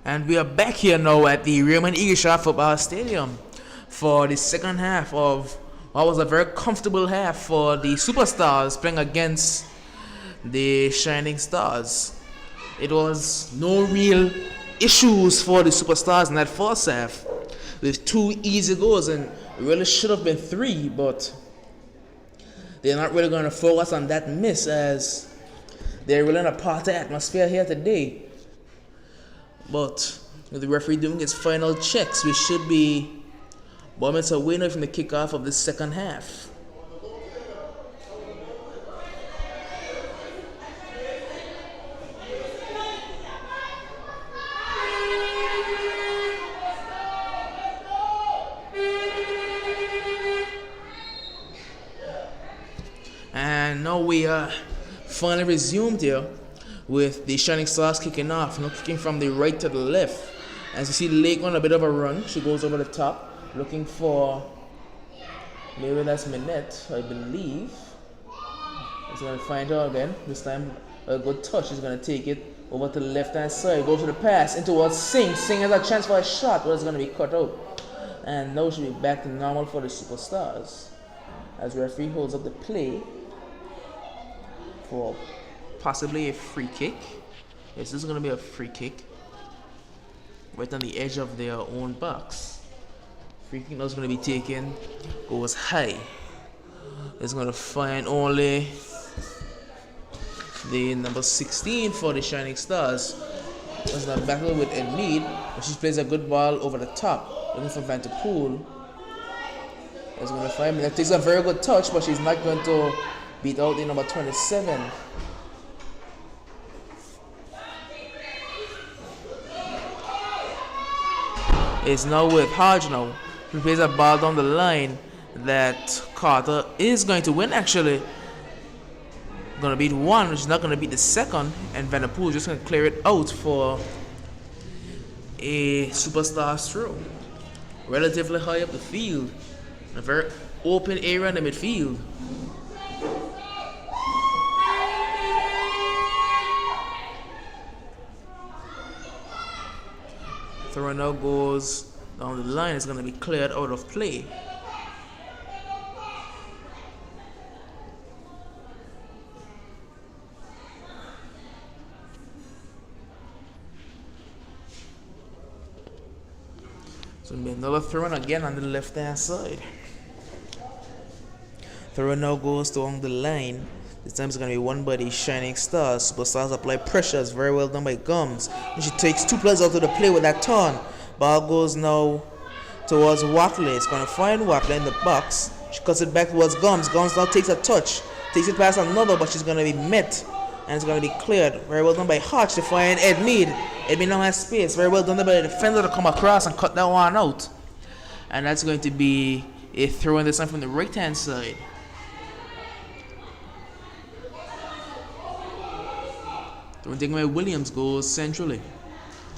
And we are back here now at the Raymond Eagleshire Football Stadium for the second half of what was a very comfortable half for the Superstars playing against the Shining Stars. It was no real issues for the Superstars in that first half with 2 easy goals, and it really should have been 3, but they're not really going to focus on that miss as they're really in a party atmosphere here today. But with the referee doing his final checks, we should be moments away now from the kickoff of the second half. And now we are finally resumed here with the Shining Stars kicking off, kicking from the right to the left. As you see Lake on a bit of a run, she goes over the top, looking for, maybe that's Minette, I believe. He's going to find her again. This time a good touch. He's going to take it over to the left hand side, go for the pass in towards Singh. Singh has a chance for a shot, but it's going to be cut out. And now she'll be back to normal for the Superstars as the referee holds up the play for possibly a free kick. Yes, this is going to be a free kick right on the edge of their own box. Free kick now is going to be taken, goes high. It's going to find only the number 16 for the Shining Stars. There's a battle with Edmead, but she plays a good ball over the top, looking for Van der Poel. It's going to find me. That takes a very good touch, but she's not going to beat out the number 27. It's now with Hodge now. He plays a ball down the line that Carter is going to win actually. Going to beat one, which is not going to beat the second, and Van der Poel is just going to clear it out for a Superstars throw. Relatively high up the field. A very open area in the midfield. Throw now goes down the line. It's going to be cleared out of play. So it'll be another throw again on the left hand side. Throw now goes along the line. This time it's going to be won by the Shining Stars. Superstars apply pressure. It's very well done by Gums. And she takes 2 players out of the play with that turn. Ball goes now towards Watley. It's going to find Watley in the box. She cuts it back towards Gums. Gums now takes a touch. Takes it past another, but she's going to be met. And it's going to be cleared. Very well done by Hodge to find Edmead. Edmead now has space. Very well done by the defender to come across and cut that one out. And that's going to be a throw in this time from the right hand side. Taking away Williams goes centrally.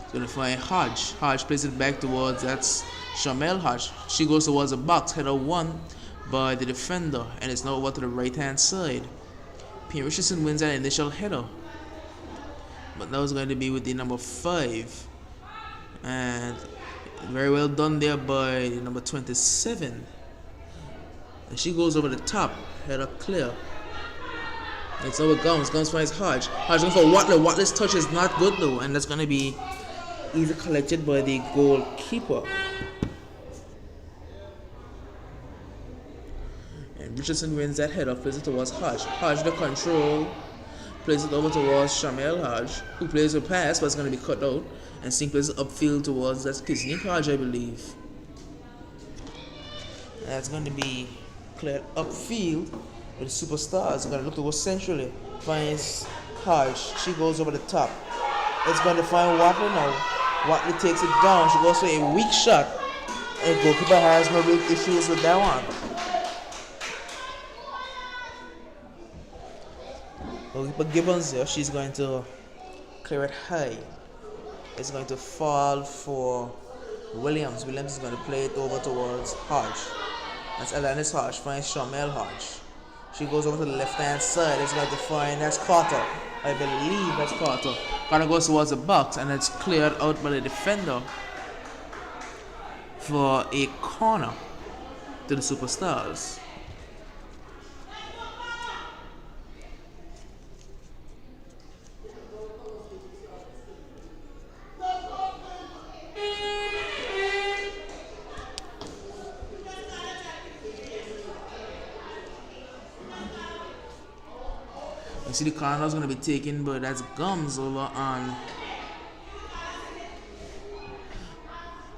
It's going to find Hodge. Hodge plays it back towards, that's Shamel Hodge. She goes towards the box, header won by the defender, and it's now over to the right hand side. P. Richardson wins that initial header, but now it's going to be with the number 5, and very well done there by the number 27. And she goes over the top, header clear. It's over Gums. Gums finds Hodge. Hodge going for Watley. Watley's touch is not good though, and that's going to be easily collected by the goalkeeper. And Richardson wins that header, plays it towards Hodge. Hodge the control, plays it over towards Shamel Hodge, who plays a pass, but it's going to be cut out. And Singh plays it upfield towards, that's Kisnik Hodge, I believe. And that's going to be cleared upfield. With the Superstars, going to look towards centrally. Finds Hodge. She goes over the top. It's going to find Watley now. Watley takes it down. She goes for a weak shot. And the goalkeeper has no real issues with that one. Goalkeeper Gibbons here. She's going to clear it high. It's going to fall for Williams. Williams is going to play it over towards Hodge. That's Alanis Hodge. Finds Shamel Hodge. She goes over to the left hand side. It's going to find, that's Carter. I believe that's Carter. Corner goes towards the box and it's cleared out by the defender for a corner to the Superstars. You see the corner is going to be taken, but that's Gums over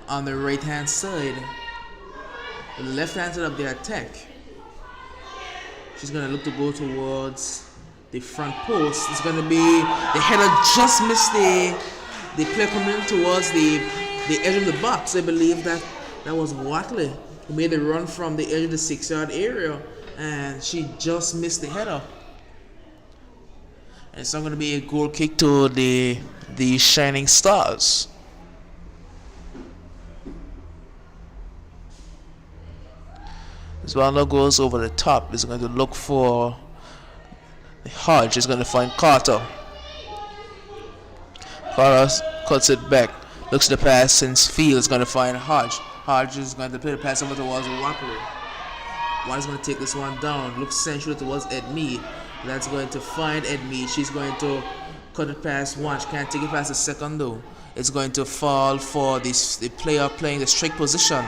on the right hand side. The left hand side of the attack. She's going to look to go towards the front post. It's going to be the header just missed the player coming towards the edge of the box. I believe that was Watley who made the run from the edge of the 6-yard area, and she just missed the header. And it's not going to be a goal kick to the Shining Stars. This ball now goes over the top. It's going to look for the Hodge. It's going to find Carter. Carter cuts it back. Looks at the pass since field. It's going to find Hodge. Hodge is going to play the pass over towards Watley. One is going to take this one down. Looks central towards Ed Mead. That's going to find Ed Mead. She's going to cut it past one. She can't take it past the second though. It's going to fall for the player playing the strike position.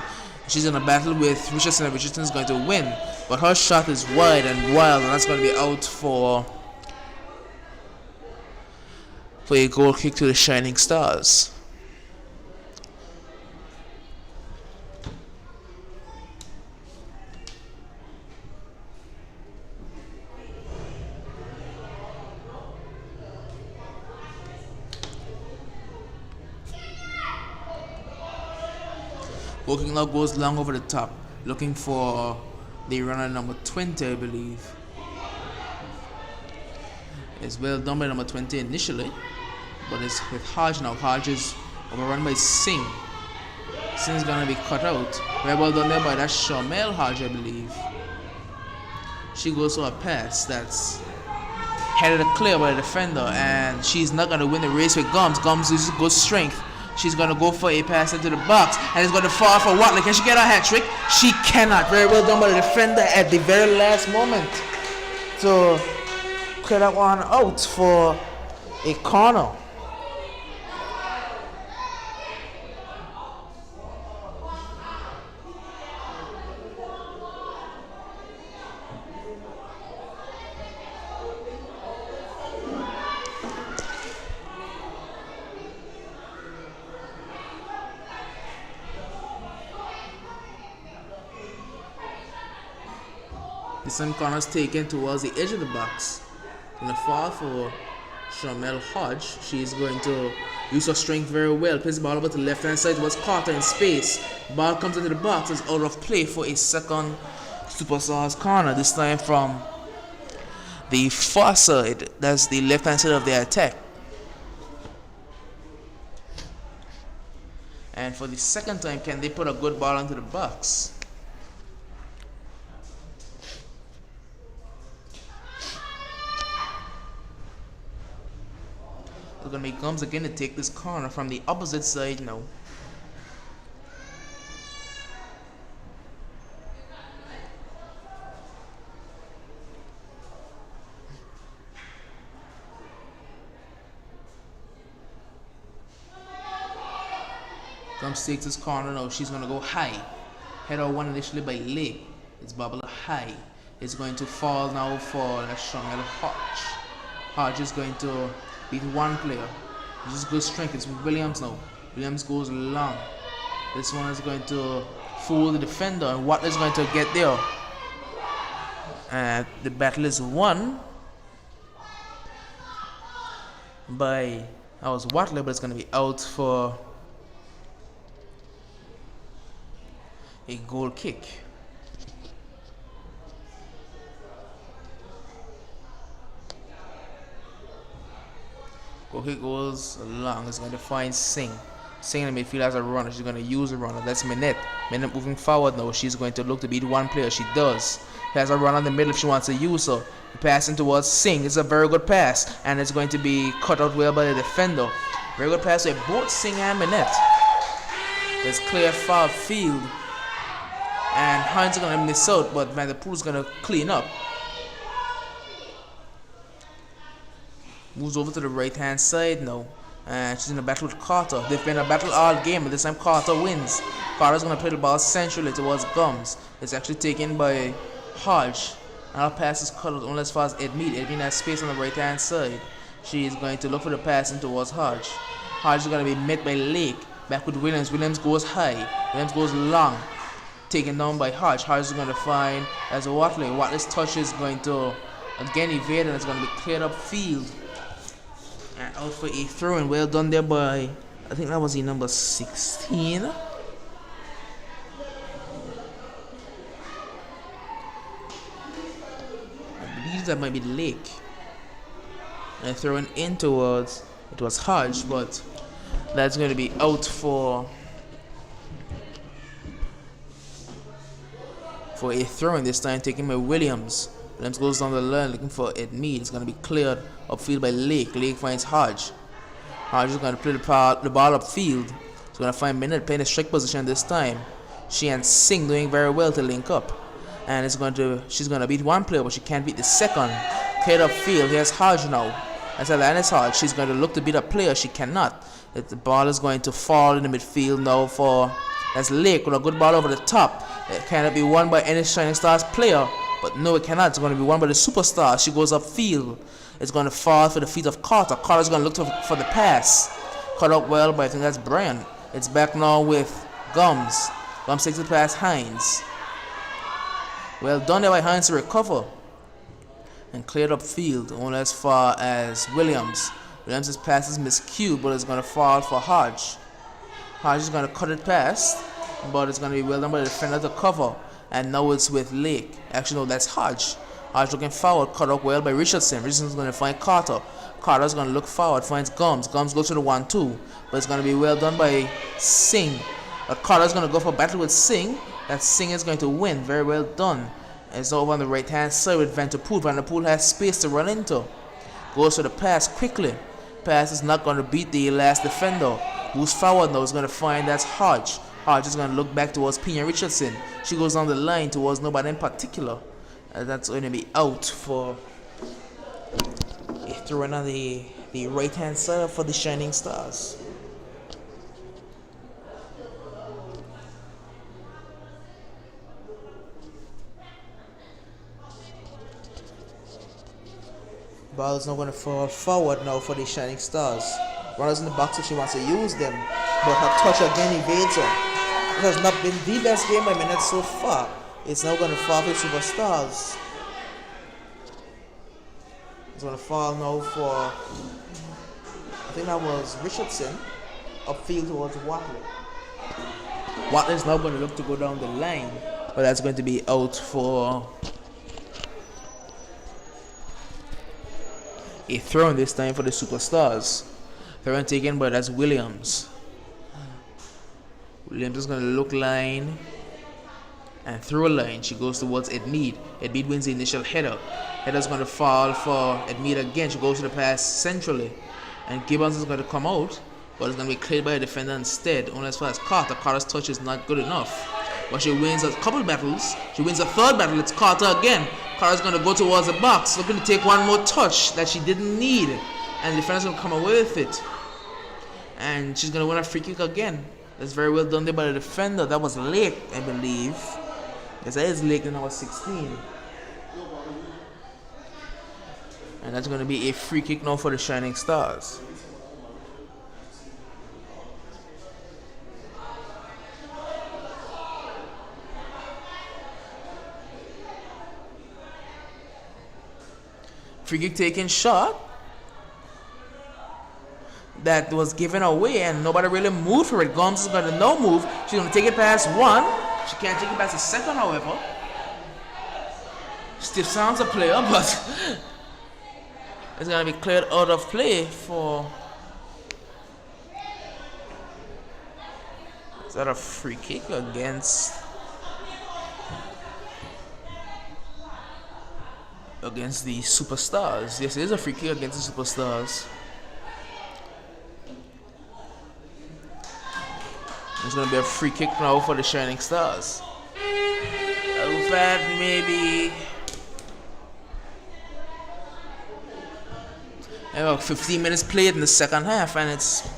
She's in a battle with Richardson, and Richardson is going to win. But her shot is wide and wild, and that's going to be out for a goal kick to the Shining Stars. Walking now goes long over the top, looking for the runner number 20, I believe. It's well done by number 20 initially, but it's with Hodge now. Hodge is overrun by Singh. Singh's gonna be cut out. Very well done there by that Shamel Hodge, I believe. She goes for a pass that's headed clear by the defender, and she's not gonna win the race with Gums. Gums uses good strength. She's going to go for a pass into the box, and it's going to fall for Watley. Can she get a hat trick? She cannot. Very well done by the defender at the very last moment to clear that one out for a corner. The same corner is taken towards the edge of the box. Going to fall for Shamel Hodge. She is going to use her strength very well. Plays the ball over to the left hand side towards Carter in space. Ball comes into the box. It's out of play for a second Superstars corner. This time from the far side. That's the left hand side of the attack. And for the second time, can they put a good ball into the box? It's going to be Gums again to take this corner from the opposite side now. Gums takes this corner now. She's going to go high. Header one initially by Lee. It's bubble high. It's going to fall now for a Shamel Hodge. Hodge is going to beat one player. This is good strength. It's Williams now. Williams goes long. This one is going to fool the defender, and Watley is going to get there. And the battle is won by Watley, but it's going to be out for a goal kick. Goal kick goes long. It's going to find Singh. Singh in the midfield as a runner. She's going to use a runner. That's Minette. Minette moving forward now. She's going to look to beat one player. She does. has a run on the middle if she wants to use her. Passing towards Singh. It's a very good pass, and it's going to be cut out well by the defender. Very good pass by both Singh and Minette. There's clear far field, and Hines is going to miss out, but Vanderpool is going to clean up. Moves over to the right hand side now, and she's in a battle with Carter. They've been in a battle all game, but this time Carter wins. Carter's going to play the ball centrally towards Gums. It's actually taken by Hodge. And our pass is cut out only as far as Edmead. Edmead has space on the right hand side. She is going to look for the passing towards Hodge. Hodge is going to be met by Lake. Back with Williams. Williams goes high. Williams goes long. Taken down by Hodge. Hodge is going to find as Watley. Watley's touch is going to again evade, and it's going to be cleared up field. And out for a throw, and well done there by, I think that was the number 16. That might be Lake, and throwing in towards, it was Hodge, but that's going to be out for a throw-in this time, taken by Williams. Williams goes down the line looking for Edmead. It's going to be cleared upfield by Lake. Lake finds Hodge. Hodge is going to play the ball upfield. He's going to find Minette playing the strike position this time. She and Singh doing very well to link up. And she's going to beat one player, but she can't beat the second. Cleared up field. Here's Hodge now. As a line is Hodge. She's going to look to beat a player. She cannot. The ball is going to fall in the midfield now that's Lake with a good ball over the top. It cannot be won by any Shining Stars player. But no, it cannot. It's going to be won by the superstar. She goes upfield. It's going to fall for the feet of Carter. Carter's going to look for the pass. Cut out well, but I think that's Brian. It's back now with Gums. Gums takes the pass, Hines. Well done there by Hines to recover. And cleared up field, only as far as Williams. Williams' pass is miscued, but it's going to fall for Hodge. Hodge is going to cut it past, but it's going to be well done by the defender to cover. And now it's with Lake. Actually, no, that's Hodge. Hodge looking forward, cut up well by Richardson. Richardson's going to find Carter. Carter's going to look forward, finds Gums. Gums goes to the 1-2, but it's going to be well done by Singh. Carter's going to go for battle with Singh. That Singh is going to win. Very well done. It's over on the right hand side with Vanderpool. Vanderpool has space to run into. Goes for the pass quickly. Pass is not going to beat the last defender. Moves forward now. Is going to find that's Hodge. Hodge is going to look back towards Pina Richardson. She goes down the line towards nobody in particular. That's going to be out for a throw on the right hand side for the Shining Stars. Ball is not going to fall forward now for the Shining Stars. Runners in the box if she wants to use them, but her touch again evades her. It has not been the best game by Minette so far. It's now going to fall for Superstars. It's going to fall now for, I think that was Richardson, upfield towards Watley. Watley is now going to look to go down the line, but that's going to be out for a throw this time for the Superstars. Throw taken, but that's Williams. Williams is going to look line and through a line. She goes towards Edmead. Edmead wins the initial header. Header's going to fall for Edmead again. She goes to the pass centrally, and Gibbons is going to come out, but it's going to be cleared by a defender instead. Only as far as Carter. Carter's touch is not good enough, but she wins a couple battles. She wins a third battle. It's Carter again. Carter's going to go towards the box, looking to take one more touch that she didn't need, and the defender's going to come away with it, and she's going to win a free kick again. That's very well done there by the defender. That was Lake, I believe. Yes, that is Lake, and that was 16. And that's going to be a free kick now for the Shining Stars. Free kick taken shot that was given away, and nobody really moved for it. Gums is going to no move. She's going to take it past one. She can't take it past the second, however. Stiff sounds a player, but it's going to be cleared out of play for. Is that a free kick against? against the Superstars. Yes, it is a free kick against the Superstars. It's going to be a free kick now for the Shining Stars. That maybe about 15 minutes played in the second half, and it's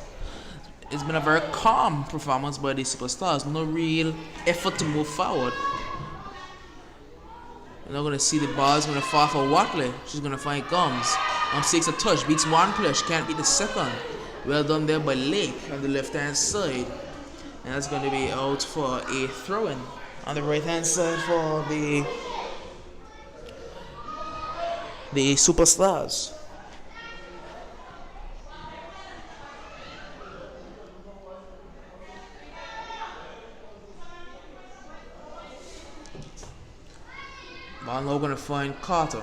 been a very calm performance by the Superstars. No real effort to move forward. You're not going to see the ball's going to fall for Watley. She's going to find Gums. Takes a touch, beats one player. She can't beat the second. Well done there by Lake on the left-hand side. And that's going to be out for a throw-in on the right-hand side for the Superstars. Ball now going to find Carter.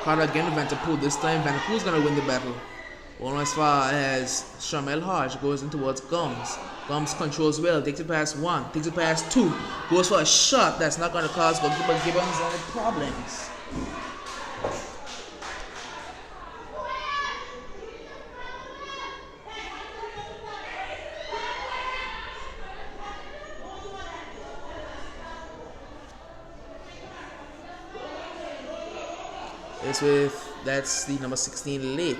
Carter again to Vanderpool. This time Vanderpool's going to win the battle. Almost as far as Shamel Hodge goes in towards Gums. Gums controls well, takes it past one, takes it past two, goes for a shot that's not going to cause goalkeeper Gibbons any problems. That's the number 16 Lake.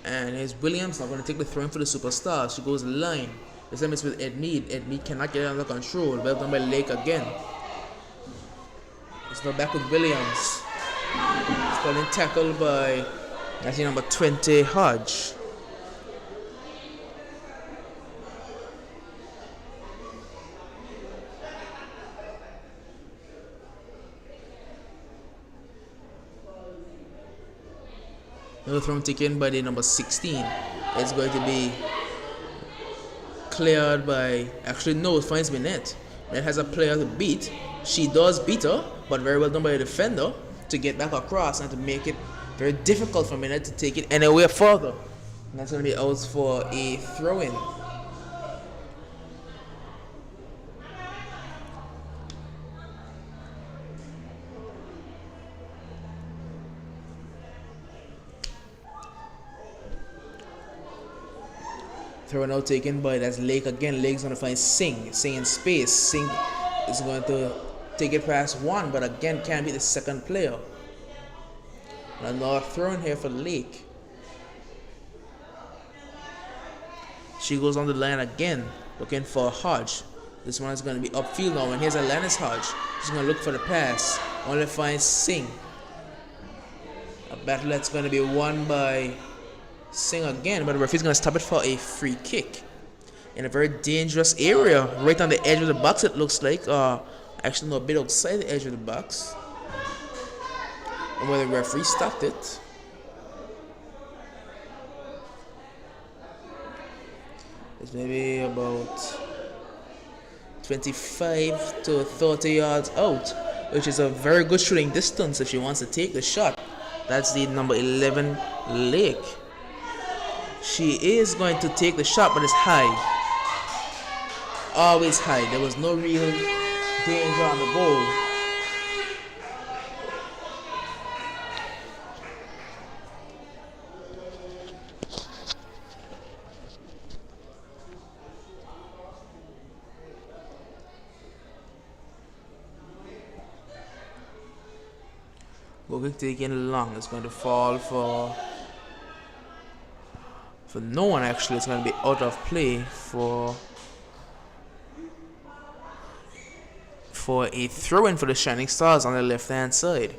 And here's Williams now going to take the throw in for the Superstars. She goes line. This time it's with Ed Mead. Ed Mead cannot get it under control. Well done by Lake again. It's now back with Williams. Stalling tackle by actually number 20 Hodge. Another throw taken by the number 16. It's going to be cleared by, actually no, it finds Minette. Minette has a player to beat. She does beat her, but very well done by the defender to get back across and to make it very difficult for Minette to take it anywhere further. And that's going to be out for a throw-in. Throw now taken by, that's Lake again. Lake's going to find Singh. Singh in space. Singh is going to take it past one, but again can't be the second player. And another throw in here for Lake. She goes on the line again, looking for Hodge. This one is going to be upfield now, and here's Alanis Hodge. She's going to look for the pass. Only finds Singh. A battle that's going to be won by Singh again, but the referee's going to stop it for a free kick in a very dangerous area, right on the edge of the box. It looks like, actually no, a bit outside the edge of the box, and where the referee stopped it. It's maybe about 25 to 30 yards out, which is a very good shooting distance if she wants to take the shot. That's the number 11 Lake. She is going to take the shot, but it's high. Always high. There was no real danger on the goal. Goal kick taken long. It's going to fall for no one. Actually, it's going to be out of play for a throw-in for the Shining Stars on the left-hand side.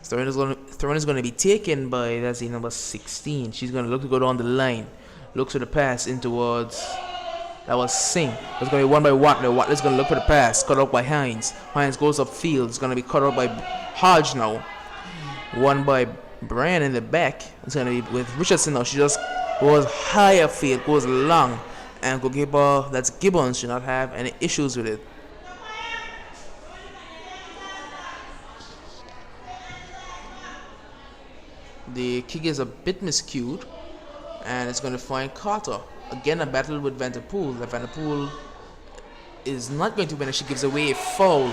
Throw-in is going to be taken by, that's the number 16. She's going to look to go down the line. Looks for the pass in towards, that was Singh. It's going to be won by Watley. Watley's going to look for the pass, cut out by Hines. Hines goes upfield. It's going to be cut out by Hodge now. Won by Brian in the back. It's going to be with Richardson now. She just goes higher field, goes long, and goalkeeper, that's Gibbons, should not have any issues with it. The kick is a bit miscued, and it's going to find Carter. Again, a battle with Vanderpool. Vanderpool is not going to win, and she gives away a foul.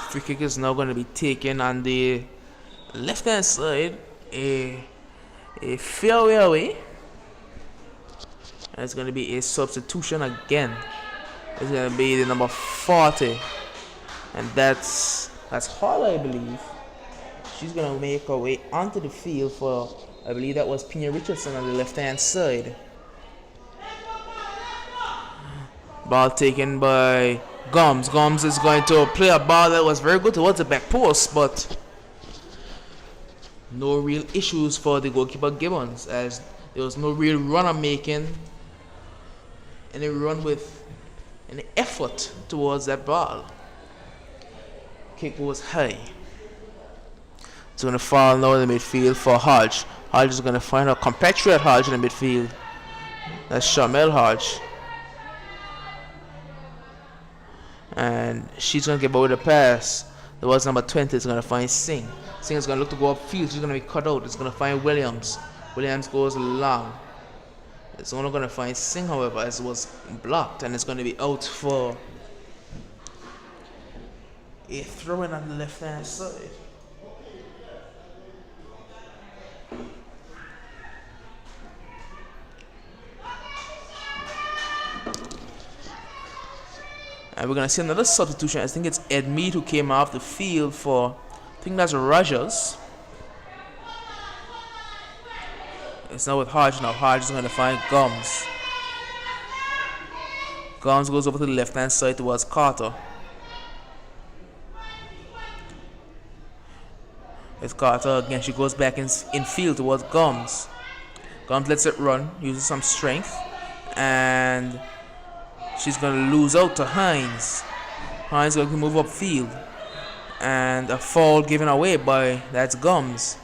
Free kick is now going to be taken on the left hand side, a fairway away, and it's going to be a substitution again. It's going to be the number 40, and that's Hall, I believe. She's going to make her way onto the field for, I believe that was Pina Richardson on the left hand side. Ball taken by Gums. Gums is going to play a ball that was very good towards the back post, but no real issues for the goalkeeper Gibbons, as there was no real runner making any run with any effort towards that ball. Kick was high. It's going to fall now in the midfield for Hodge. Hodge is going to find her compatriot Hodge in the midfield. That's Shamel Hodge. And she's going to get away with a pass. There was number 20. It's going to find Singh. Singh is going to look to go upfield. She's going to be cut out. It's going to find Williams. Williams goes long. It's only going to find Singh, however, as it was blocked. And it's going to be out for a throw-in on the left-hand side. And we're going to see another substitution. I think it's Ed Mead who came off the field for, I think that's Rogers. It's now with Hodge now. Hodge is going to find Gums. Gums goes over to the left hand side towards Carter. It's Carter again. She goes back in field towards Gums. Gums lets it run, uses some strength, and she's going to lose out to Hines. Hines going to move upfield. And a foul given away by, that's Gums.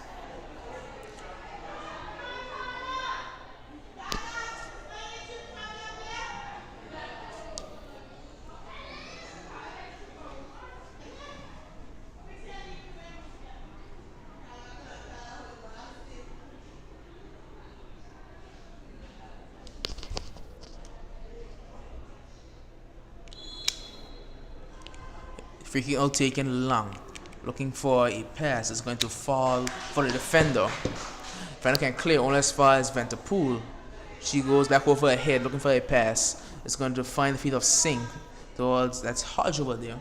Free kick out taken long. Looking for a pass. It's going to fall for the defender. Defender can clear only as far as Vanderpool. She goes back over her head looking for a pass. It's going to find the feet of Singh towards, that's Hodge over there.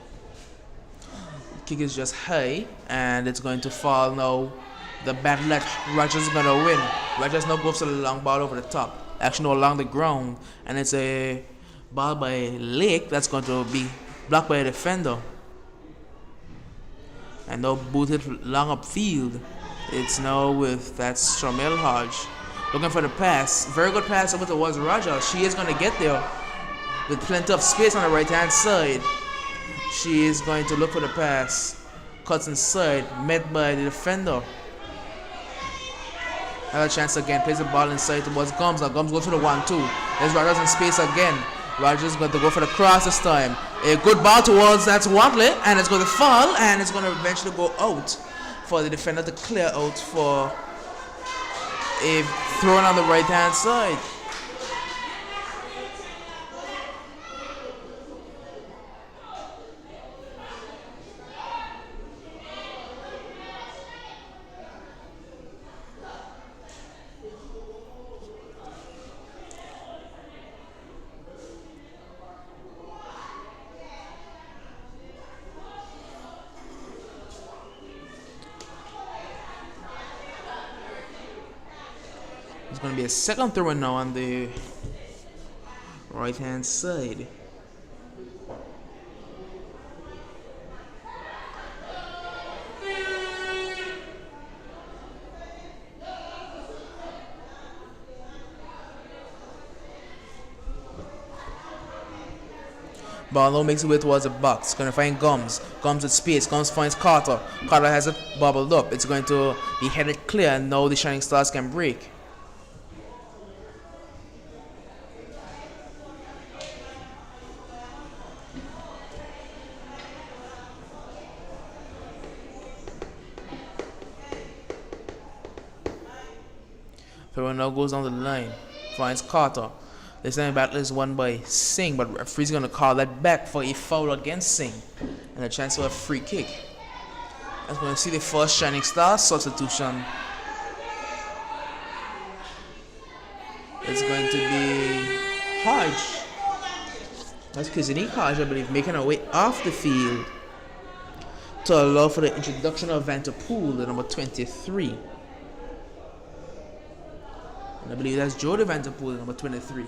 The kick is just high and it's going to fall now. The battle that Rogers is going to win. Rogers now goes to the long ball over the top. Actually, no, along the ground. And it's a ball by Lake that's going to be blocked by a defender. And now booted long upfield. It's now with that Shamel Hodge. Looking for the pass. Very good pass over towards Rogers. She is going to get there with plenty of space on the right hand side. She is going to look for the pass. Cuts inside. Met by the defender. Another chance again. Plays the ball inside towards Gums. Now Gums goes to the 1-2. There's Rogers in space again. Rogers going to go for the cross this time. A good ball towards that's Watley, and it's going to fall, and it's going to eventually go out for the defender to clear out for a throw on the right hand side. It's going to be a second throw now on the right hand side. Ball now makes it way towards the box. Going to find Gums. Gums with space. Gums finds Carter. Carter has it bobbled up. It's going to be headed clear, and now the Shining Stars can break. Pero now goes down the line, finds Carter. This time battle is won by Singh, but referee's gonna call that back for a foul against Singh and a chance for a free kick. As we're gonna see the first Shining Star substitution. It's going to be Hodge. That's Kizini Hodge, I believe, making her way off the field to allow for the introduction of Vanterpool, the number 23. And I believe that's Jody Vanterpool, the number 23.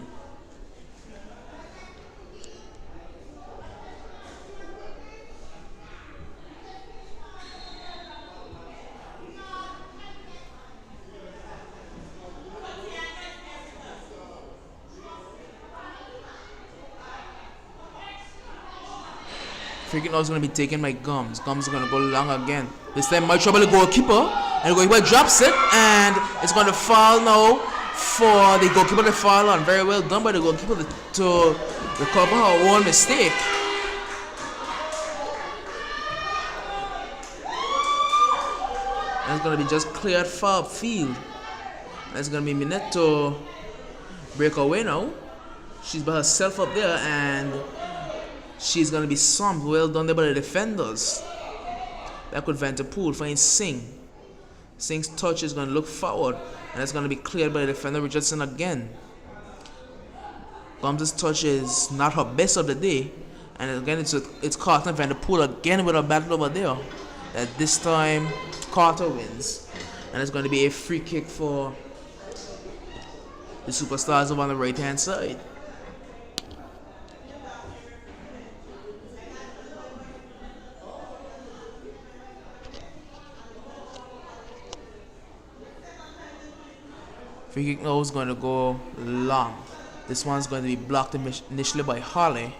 Free kick now is going to be taken by Gums. Gums is going to go long again. This time, my trouble the goalkeeper. And the goalkeeper drops it. And it's going to fall now for the goalkeeper to fall on. Very well done by the goalkeeper to recover her own mistake. And it's going to be just cleared far upfield. And it's going to be Minette to break away now. She's by herself up there and she's going to be swamped. Well done there by the defenders. Back with Vanterpool finds Singh. Singh's touch is going to look forward. And it's going to be cleared by the defender Richardson again. Gums' touch is not her best of the day. And again, it's Carter and Vanterpool again with a battle over there. That this time, Carter wins. And it's going to be a free kick for the Superstars over on the right-hand side. Free kick now is going to go long. This one's going to be blocked initially by Holly.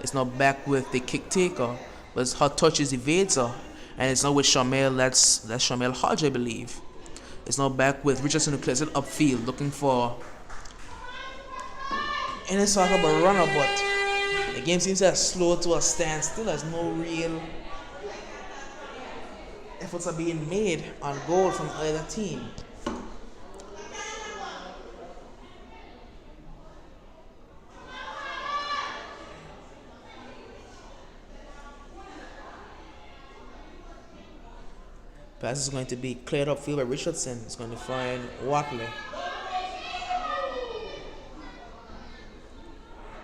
It's now back with the kick taker, but her touches evades her. And it's now with Shamel, that's Shamel Hodge, I believe. It's now back with Richardson who clears it upfield, looking for any sort of a runner, but the game seems to have slowed to a standstill as no real efforts are being made on goal from either team. Pass is going to be cleared upfield by Richardson. It's going to find Watley.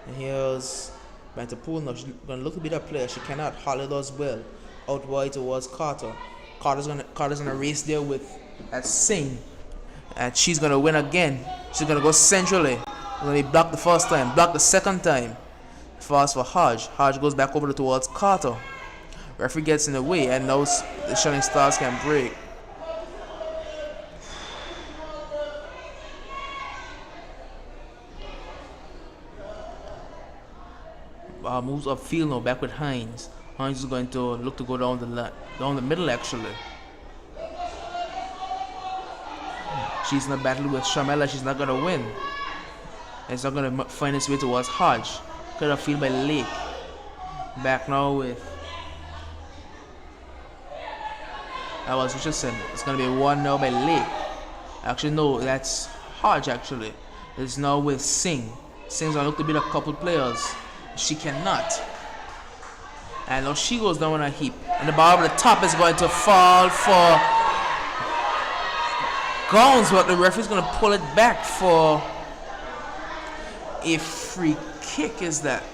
And here's Vanterpool now. She's going to look to be that player. She cannot. Holly does well. Out wide towards Carter. Carter's gonna race there with Singh. And she's going to win again. She's going to go centrally. It's going to be blocked the first time. Blocked the second time. Fast for Hodge. Hodge goes back over towards Carter. Referee gets in the way, and now the Shining Stars can break. Moves upfield now, back with Hines. Hines is going to look to go down the middle actually. She's in a battle with Shamela. She's not gonna win. It's not gonna find its way towards Hodge. Cleared upfield by Lake. Back now with. That was Richardson. It's going to be 1-0 by Lake. Actually, no, that's Hodge, actually. It's now with Singh. Singh's going to look to beat a couple players. She cannot. And now she goes down on a heap. And the ball over the top is going to fall for Gowns, but the referee's going to pull it back for a free kick, is that?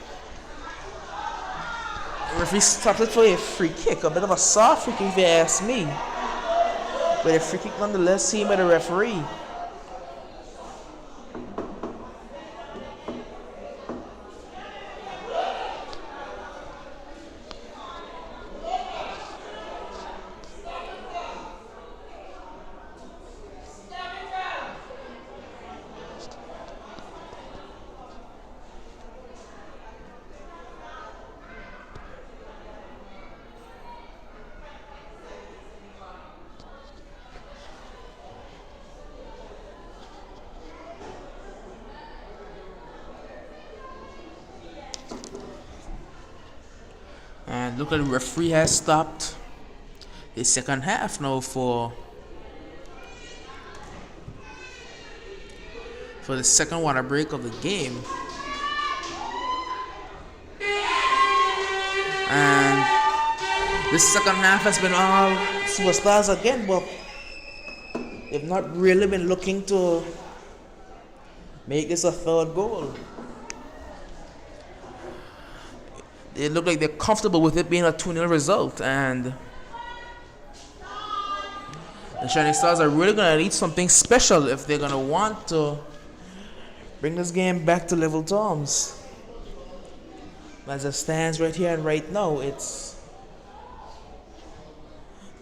The referee stopped it for a free kick, a bit of a soft free kick if you ask me. But a free kick nonetheless seen by the referee. And look at the referee has stopped the second half now for for the second water break of the game. And this second half has been all superstars again, but they've not really been looking to make this a third goal. It looked like they're comfortable with it being a 2-0 result, and the Shining Stars are really going to need something special if they're going to want to bring this game back to level terms. As it stands right here and right now, it's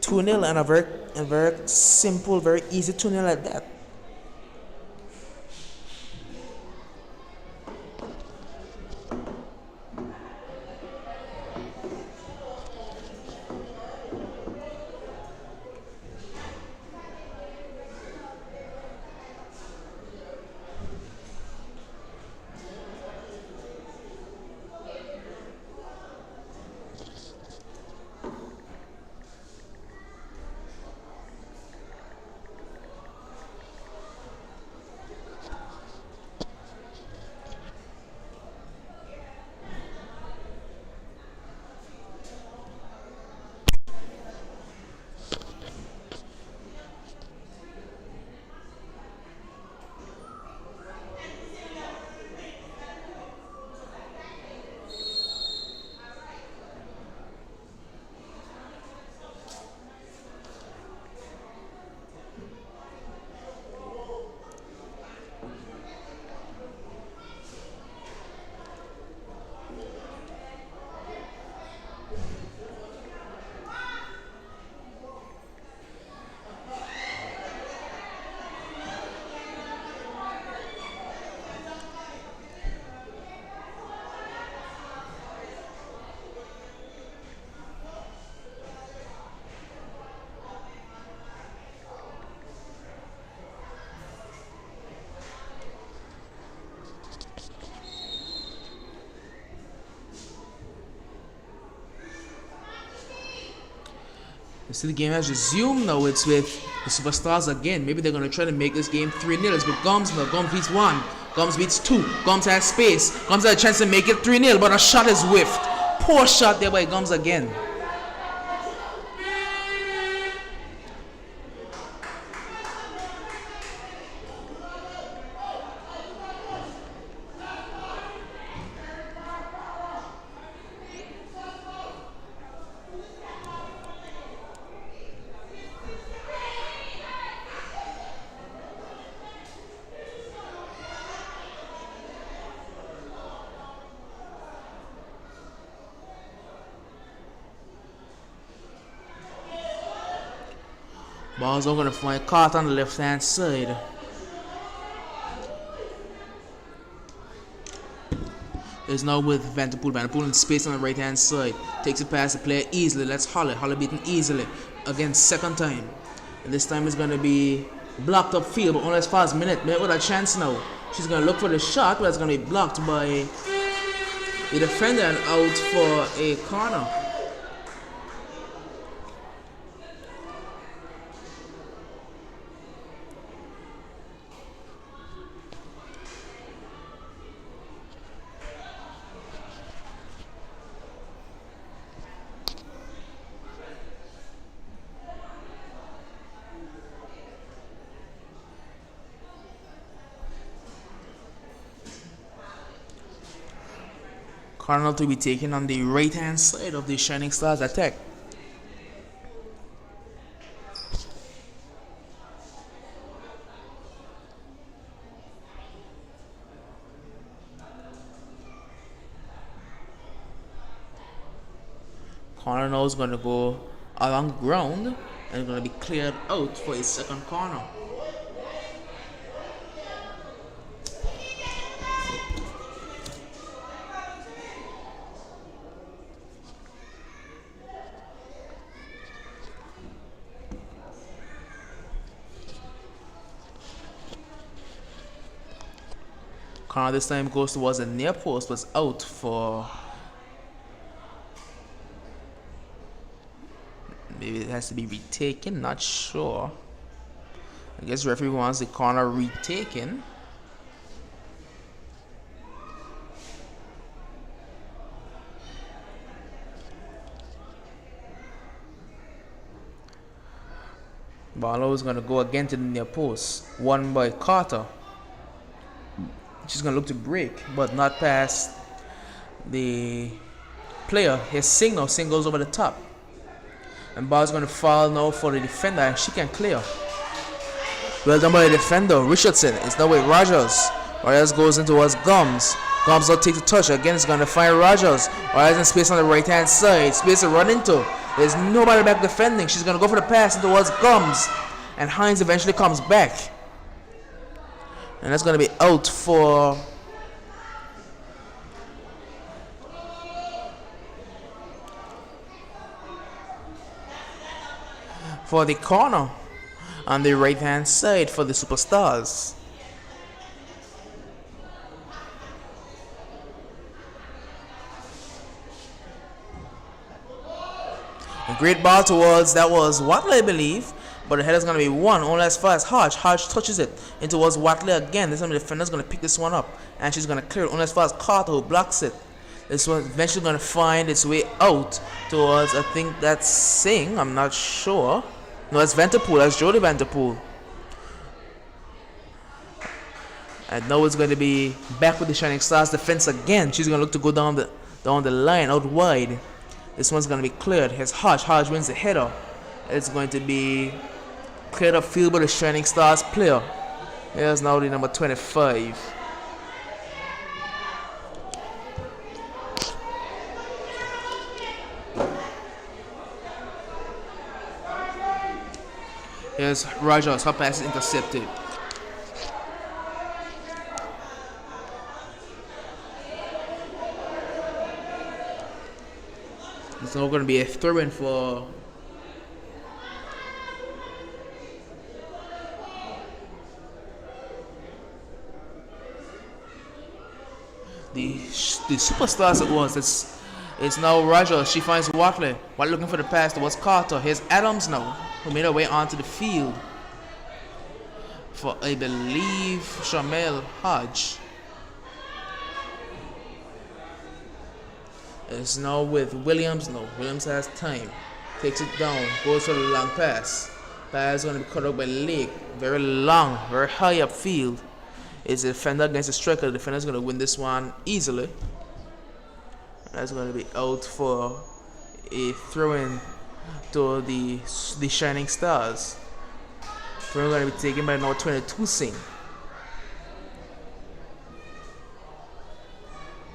2-0 and a very simple, very easy 2-0 at that. You see the game has resumed now. It's with the superstars again. Maybe they're going to try to make this game 3-0. It's with Gums now. Gums beats 1. Gums beats 2. Gums has space. Gums has a chance to make it 3-0, but a shot is whiffed. Poor shot there by Gums again. Ball's over to find Carter on the left hand side. Is now with Vanderpool. Vanderpool in space on the right hand side. Takes it past the player easily. Let's Holly. Holly beaten easily. Again, second time. And this time it's going to be blocked up field, but only as far as Minute. Minute with a chance now. She's going to look for the shot, but it's going to be blocked by the defender and out for a corner. Corner to be taken on the right hand side of the Shining Stars attack. Corner now is going to go along the ground and going to be cleared out for a second corner. Corner this time goes towards the near post, but out for... Maybe it has to be retaken, not sure. I guess referee wants the corner retaken. Barlow is going to go again to the near post. Won by Carter. She's going to look to break, but not past the player. Here's Singh now. Singh goes over the top. And ball's going to fall now for the defender, and she can clear. Well done by the defender. Richardson is now with Rogers. Rogers goes in towards Gums. Gums will take the touch. Again, it's going to find Rogers. Rogers in space on the right hand side. Space to run into. There's nobody back defending. She's going to go for the pass towards Gums. And Hines eventually comes back. And that's going to be out for the corner on the right hand side for the Superstars. A great ball towards, that was Watley, I believe, but the header's going to be one, only as far as Hodge. Hodge touches it in towards Watley again. This time the defender's going to pick this one up, and she's going to clear it only as far as Carter, who blocks it. This one's eventually going to find its way out towards, I think that's Singh, I'm not sure. No, that's Vanderpool, that's Jodie Vanderpool. And now it's going to be back with the Shining Stars defense again. She's going to look to go down the line, out wide. This one's going to be cleared. Here's Hodge. Hodge wins the header. It's going to be cleared up field by the Shining Stars player. Here's now the number 25. Here's Rogers. Her pass is intercepted. It's now going to be a throw-in for the Superstars. It was. It's now Rogers. She finds Watley while looking for the pass towards Carter. Here's Adams now, who made her way onto the field for, I believe, Shamel Hodge. It's now with Williams now. Williams has time. Takes it down. Goes for the long pass. Pass is going to be cut up by Lake. Very long, very high up field. It's a defender against a striker. The defender is going to win this one easily. That's going to be out for a throw-in to the Shining Stars. Throw-in going to be taken by number 22 Singh.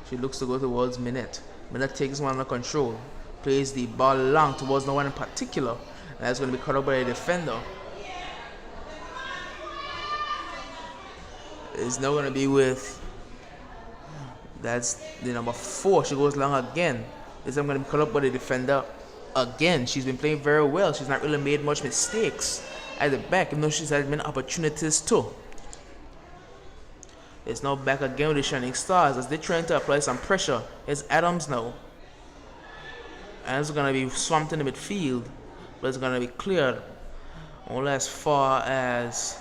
She looks to go towards Minette. Minette takes one under control. Plays the ball long towards no one in particular. And that's going to be cut up by a defender. It's now going to be with, that's the number 4. She goes long again. This time going to be cut up by the defender again. She's been playing very well. She's not really made much mistakes at the back, even though she's had many opportunities too. It's now back again with the Shining Stars as they're trying to apply some pressure. It's Adams now. And it's going to be swamped in the midfield, but it's going to be cleared only as far as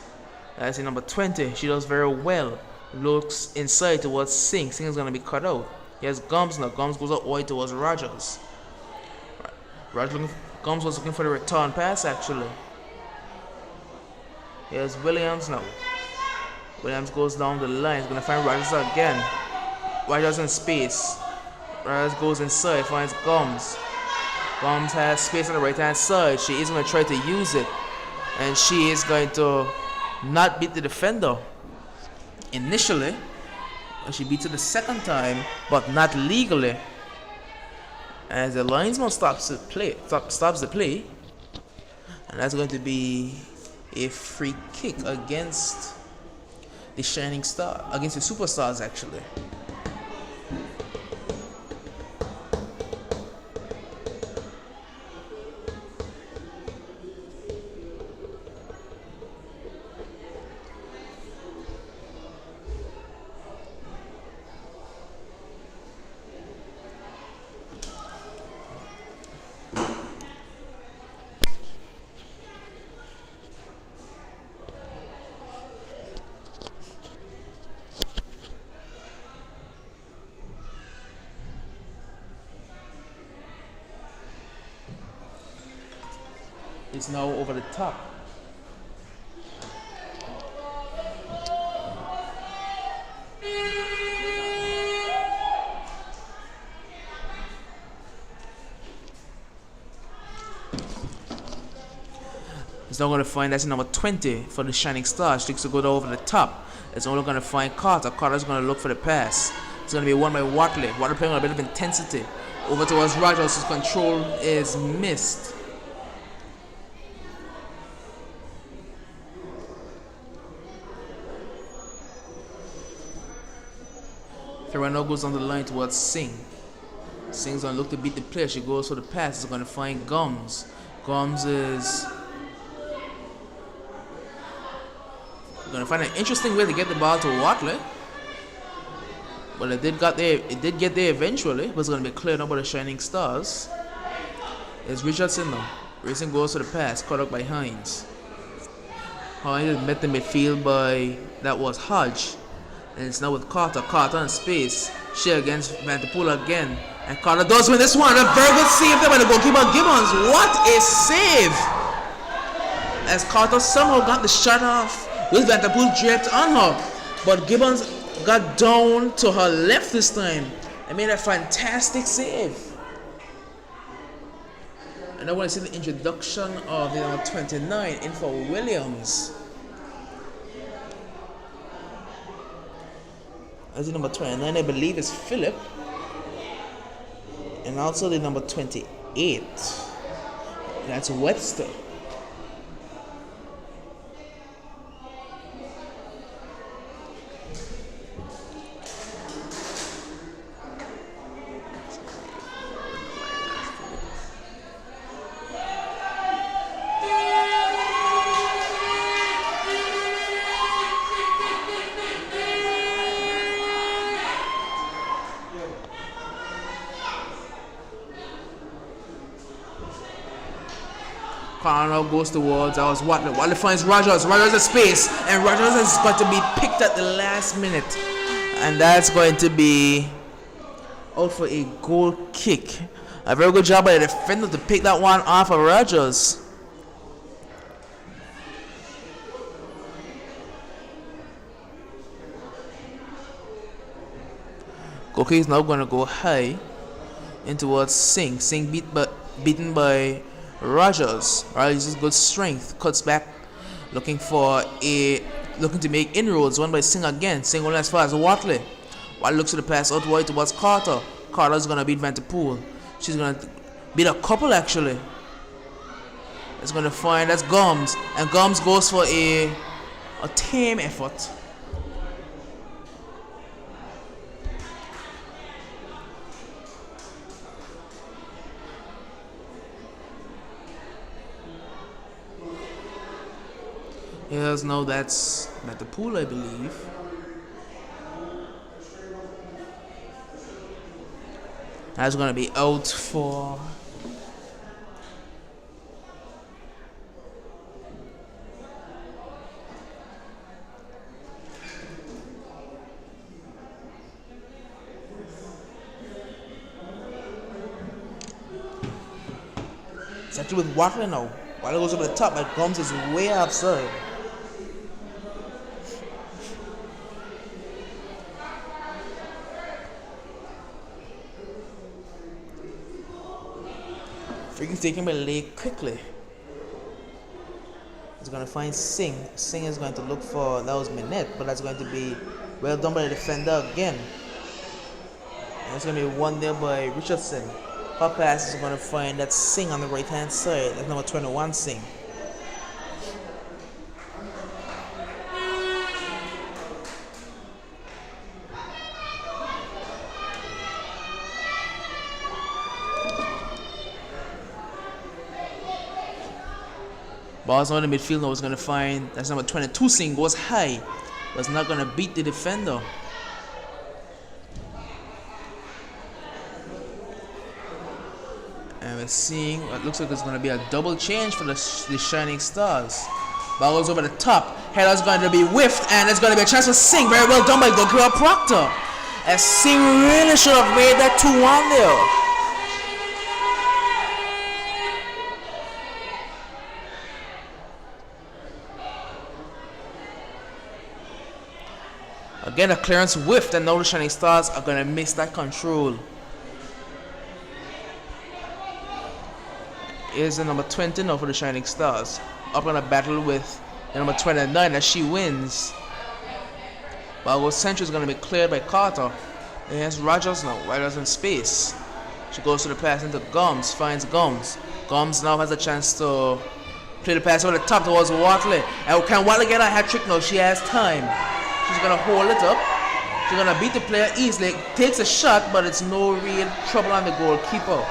the number 20. She does very well. Looks inside towards Singh. Singh is going to be cut out. Here's Gums now. Gums goes out wide towards Rogers. Gums was looking for the return pass actually. Here's Williams now. Williams goes down the line. He's going to find Rogers again. Rogers in space. Rogers goes inside, finds Gums. Gums has space on the right hand side. She is going to try to use it. And she is going to not beat the defender initially. She beats it the second time, but not legally. As the linesman stops the play. And that's going to be a free kick against the Shining Star, against the Superstars actually. It's now over the top It's not going to find that's number 20 for the Shining Stars. She looks to go over the top. It's only going to find Carter. Carter's going to look for the pass. It's going to be won by Watley. Watley playing with a bit of intensity. Over towards Rogers, whose control is missed. Ferrano goes on the line towards Singh. Singh's going to look to beat the player. She goes for the pass. It's going to find Gums. Gums is going to find an interesting way to get the ball to Watley. But it did get there eventually. It was going to be cleared up by the Shining Stars. It's Richardson now. Racing goes to the pass, caught up by Hines. Hines met the midfield by, that was Hodge. And it's now with Carter. Carter in space. She against Vanderpool again. And Carter does win this one. A very good save there by the goalkeeper Gibbons. What a save! As Carter somehow got the shot off with Vanderpool draped on her. But Gibbons got down to her left this time and made a fantastic save. And I want to see the introduction of the number 29 in for Williams. As the number 29, I believe, is Phillip. And also the number 28. That's Webster. Carnell goes towards, that was Watley. Watley finds Rogers. Rogers has space. And Rogers is going to be picked at the last minute. And that's going to be out for a goal kick. A very good job by the defender to pick that one off of Rogers. Goal kick is now going to go high in towards Singh. Singh beaten by Rogers. Right, uses good strength, cuts back, looking to make inroads. Won by Singh again. Singh only as far as Watley. Watley looks to the pass out wide towards Carter. Carter's gonna beat Vanderpool. She's gonna beat a couple actually. It's gonna find that's Gums, and Gums goes for a tame effort. Yes, no, that's at the pool, I believe. That's gonna be out for it's actually with Watley now. Watley goes over the top, but Gums is way outside. Freaking taken by leg quickly. He's going to find Singh. Singh is going to look for, that was Minette, but that's going to be well done by the defender again. And it's going to be won there by Richardson. Her pass is going to find that Singh on the right hand side. That's number 21 Singh. Ball's on the midfield now. Is going to find that's number 22 Singh, goes high, but it's not going to beat the defender. And we're seeing what looks like it's going to be a double change for the Shining Stars. Ball goes over the top. Header's going to be whiffed, and it's going to be a chance for Singh. Very well done by goalkeeper Proctor. And Singh really should have made that 2-1 there. Again, a clearance whiffed, and now the Shining Stars are going to miss that control. is the number 20 now for the Shining Stars. Up on a battle with the number 29 as she wins. Balgo's century is going to be cleared by Carter. And here's Rogers now. Rogers in space. She goes to the pass into Gums. Finds Gums. Gums now has a chance to play the pass over the top towards Watley. And can Watley get a hat trick? No, she has time. She's going to hold it up. She's going to beat the player easily. Takes a shot, but it's no real trouble on the goalkeeper.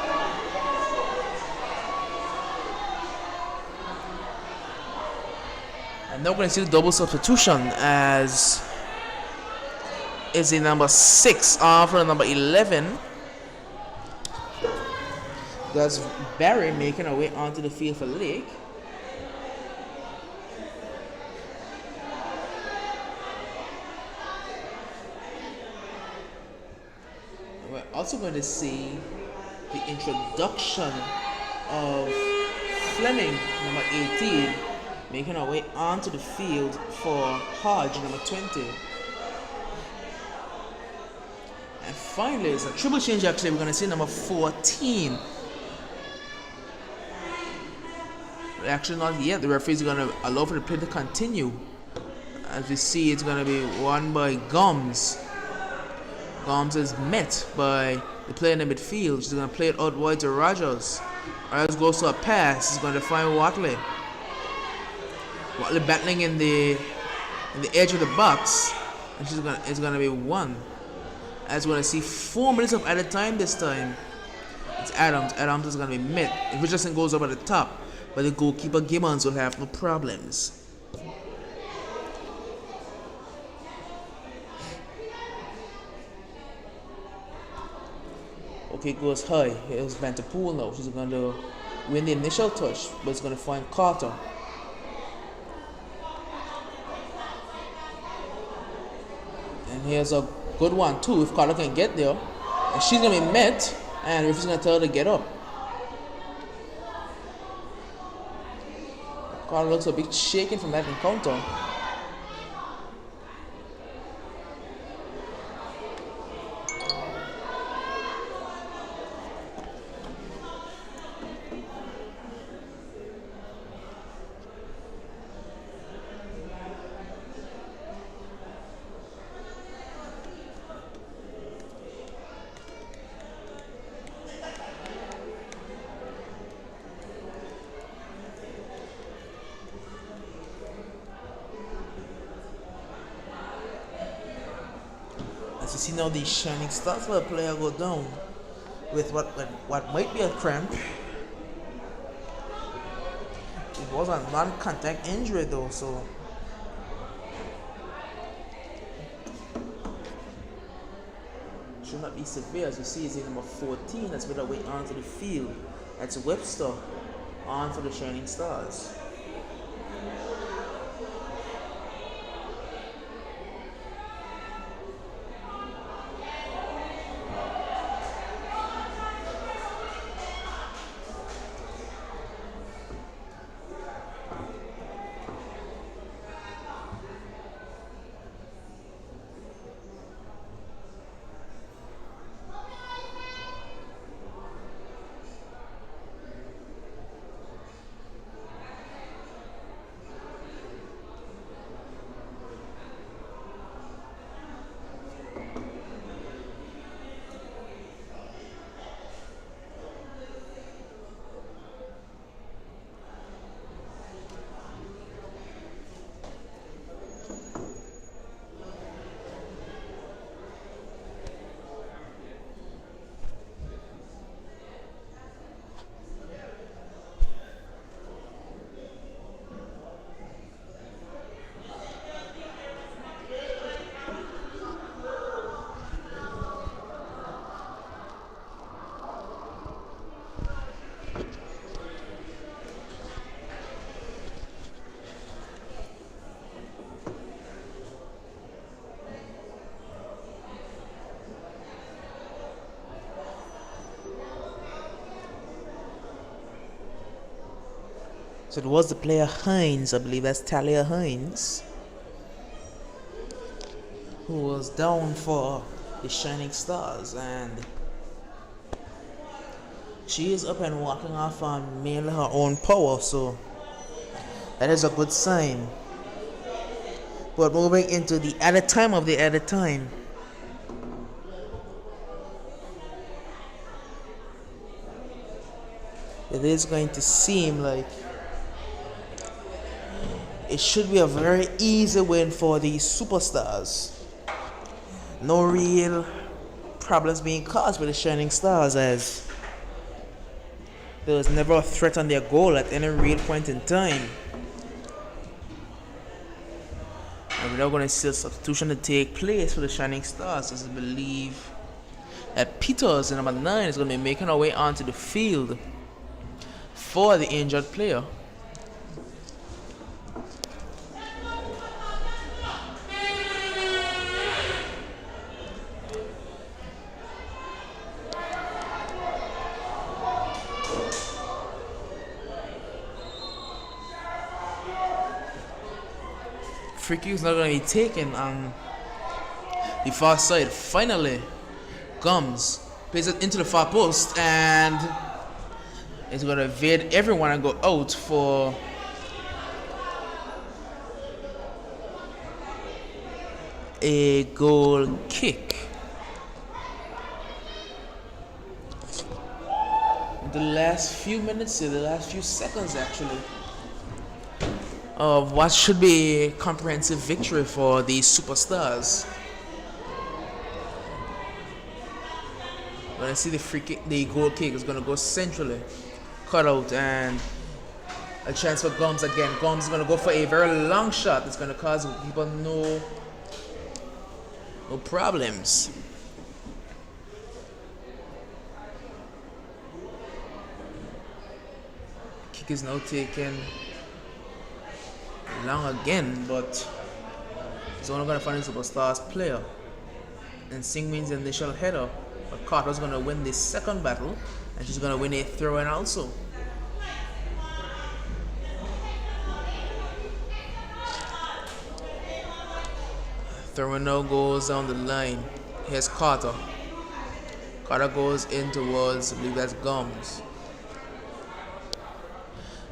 And now we're going to see the double substitution as is the number 6 for the number 11. That's Barry making her way onto the field for Lake. We're also going to see the introduction of Fleming, number 18, making her way onto the field for Hodge, number 20. And finally, it's a triple change actually. We're going to see number 14. Actually, not yet. The referee is going to allow for the play to continue. As we see, it's going to be won by Gums. Gums is met by the player in the midfield. She's going to play it out wide to Rogers. Rogers goes to a pass. He's going to find Watley. Watley battling in the edge of the box. And it's going to be one. As we're going to see 4 minutes of added time this time. It's Adams. Adams is going to be met. Richardson goes over the top. But the goalkeeper Gibbons will have no problems. Okay, it goes high. Here's Vanderpool now. She's going to win the initial touch, but it's going to find Carter. And here's a good one too, if Carter can get there. And she's going to be met, and the referee's going to tell her to get up. Carter looks a bit shaken from that encounter. As you see now, the Shining Stars for a player go down with what might be a cramp. It was a non-contact injury though, so should not be severe. As you see, it's number 14 that's made her way onto the field. That's Webster on for the Shining Stars. So it was the player Hines, I believe that's Talia Hines, who was down for the Shining Stars, and She is up and walking off on mainly her own power, so that is a good sign. But moving into the added time of the added time. It is going to seem like it should be a very easy win for the superstars. No real problems being caused with the Shining Stars, as there was never a threat on their goal at any real point in time. And we're now going to see a substitution to take place for the Shining Stars, as I believe that Peters, in number 9, is going to be making our way onto the field for the injured player. Free kick is not going to be taken on the far side. Finally, Gums plays it into the far post, and it's going to evade everyone and go out for a goal kick. The last few minutes here, the last few seconds actually, of what should be a comprehensive victory for the superstars. When I see the free kick, the goal kick is going to go centrally, cut out, and a chance for Gums again. Gums is going to go for a very long shot. It's going to cause people no problems. Kick is now taken long again, but he's only going to find a superstars player. And Singh wins the initial header, but Carter's going to win the second battle, and she's going to win a throw-in also. Throw-in now goes down the line. Here's Carter. Carter goes in towards, I believe that's Gums.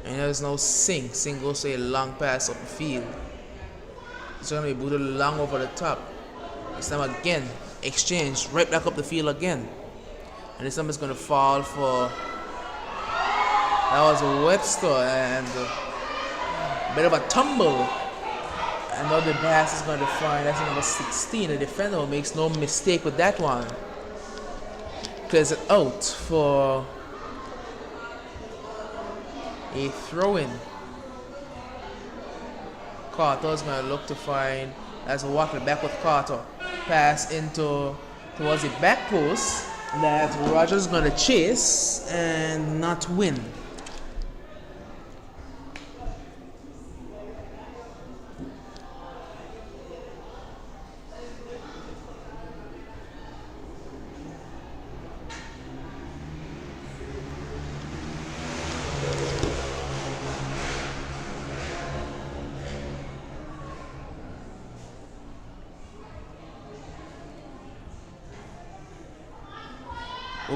And there's no Singh. Singh goes to a long pass up the field. It's going to be booted long over the top. This time again, exchange right back up the field again. And this time it's going to fall for, that was Webster, and a bit of a tumble. And now the pass is going to find, that's number 16. The defender makes no mistake with that one. Clears it out for a throw-in. Carter is going to look to find, as a walker back with Carter. Pass towards the back post that Rogers is going to chase and not win.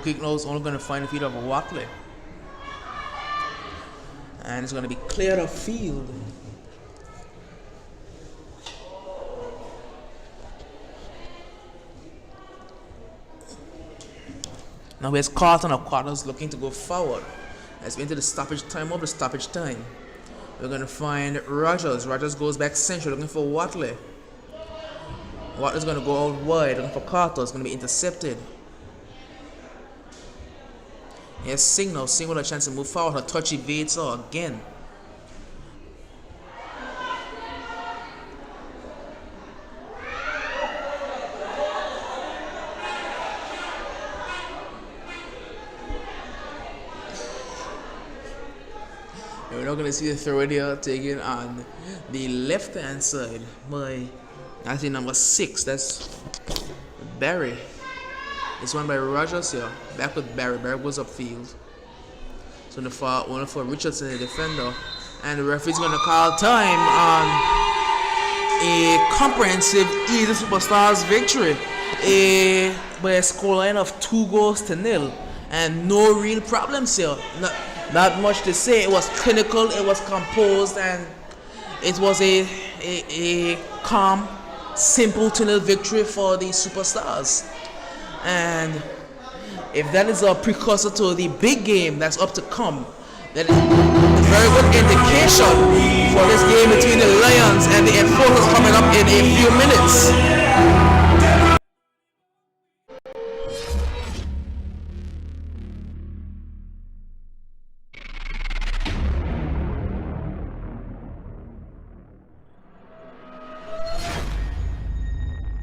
Kick now is only going to find the feet of Walkley, and it's going to be cleared of field. Now here's Carlton. Carter's looking to go forward as we enter the stoppage time of the stoppage time. We're going to find Rogers. Rogers goes back central looking for Watley. Watley's going to go out wide looking for Carter. It's going to be intercepted. Here's Singh now. Singh with a chance to move forward. Her touch evades her again. And we're not going to see the throw here taken on the left hand side by, I think, number 6. That's Barry. It's won by Rogers here. Back with Barry. Barry goes upfield. So in the far one for Richardson, the defender. And the referee's going to call time on a comprehensive Easy Superstars victory. By a scoreline of 2-0. and no real problems here. Not much to say. It was clinical, it was composed, and it was a calm, simple 2-0 victory for the superstars. And if that is a precursor to the big game that's up to come, that is a very good indication for this game between the Lions and the Enforcers coming up in a few minutes.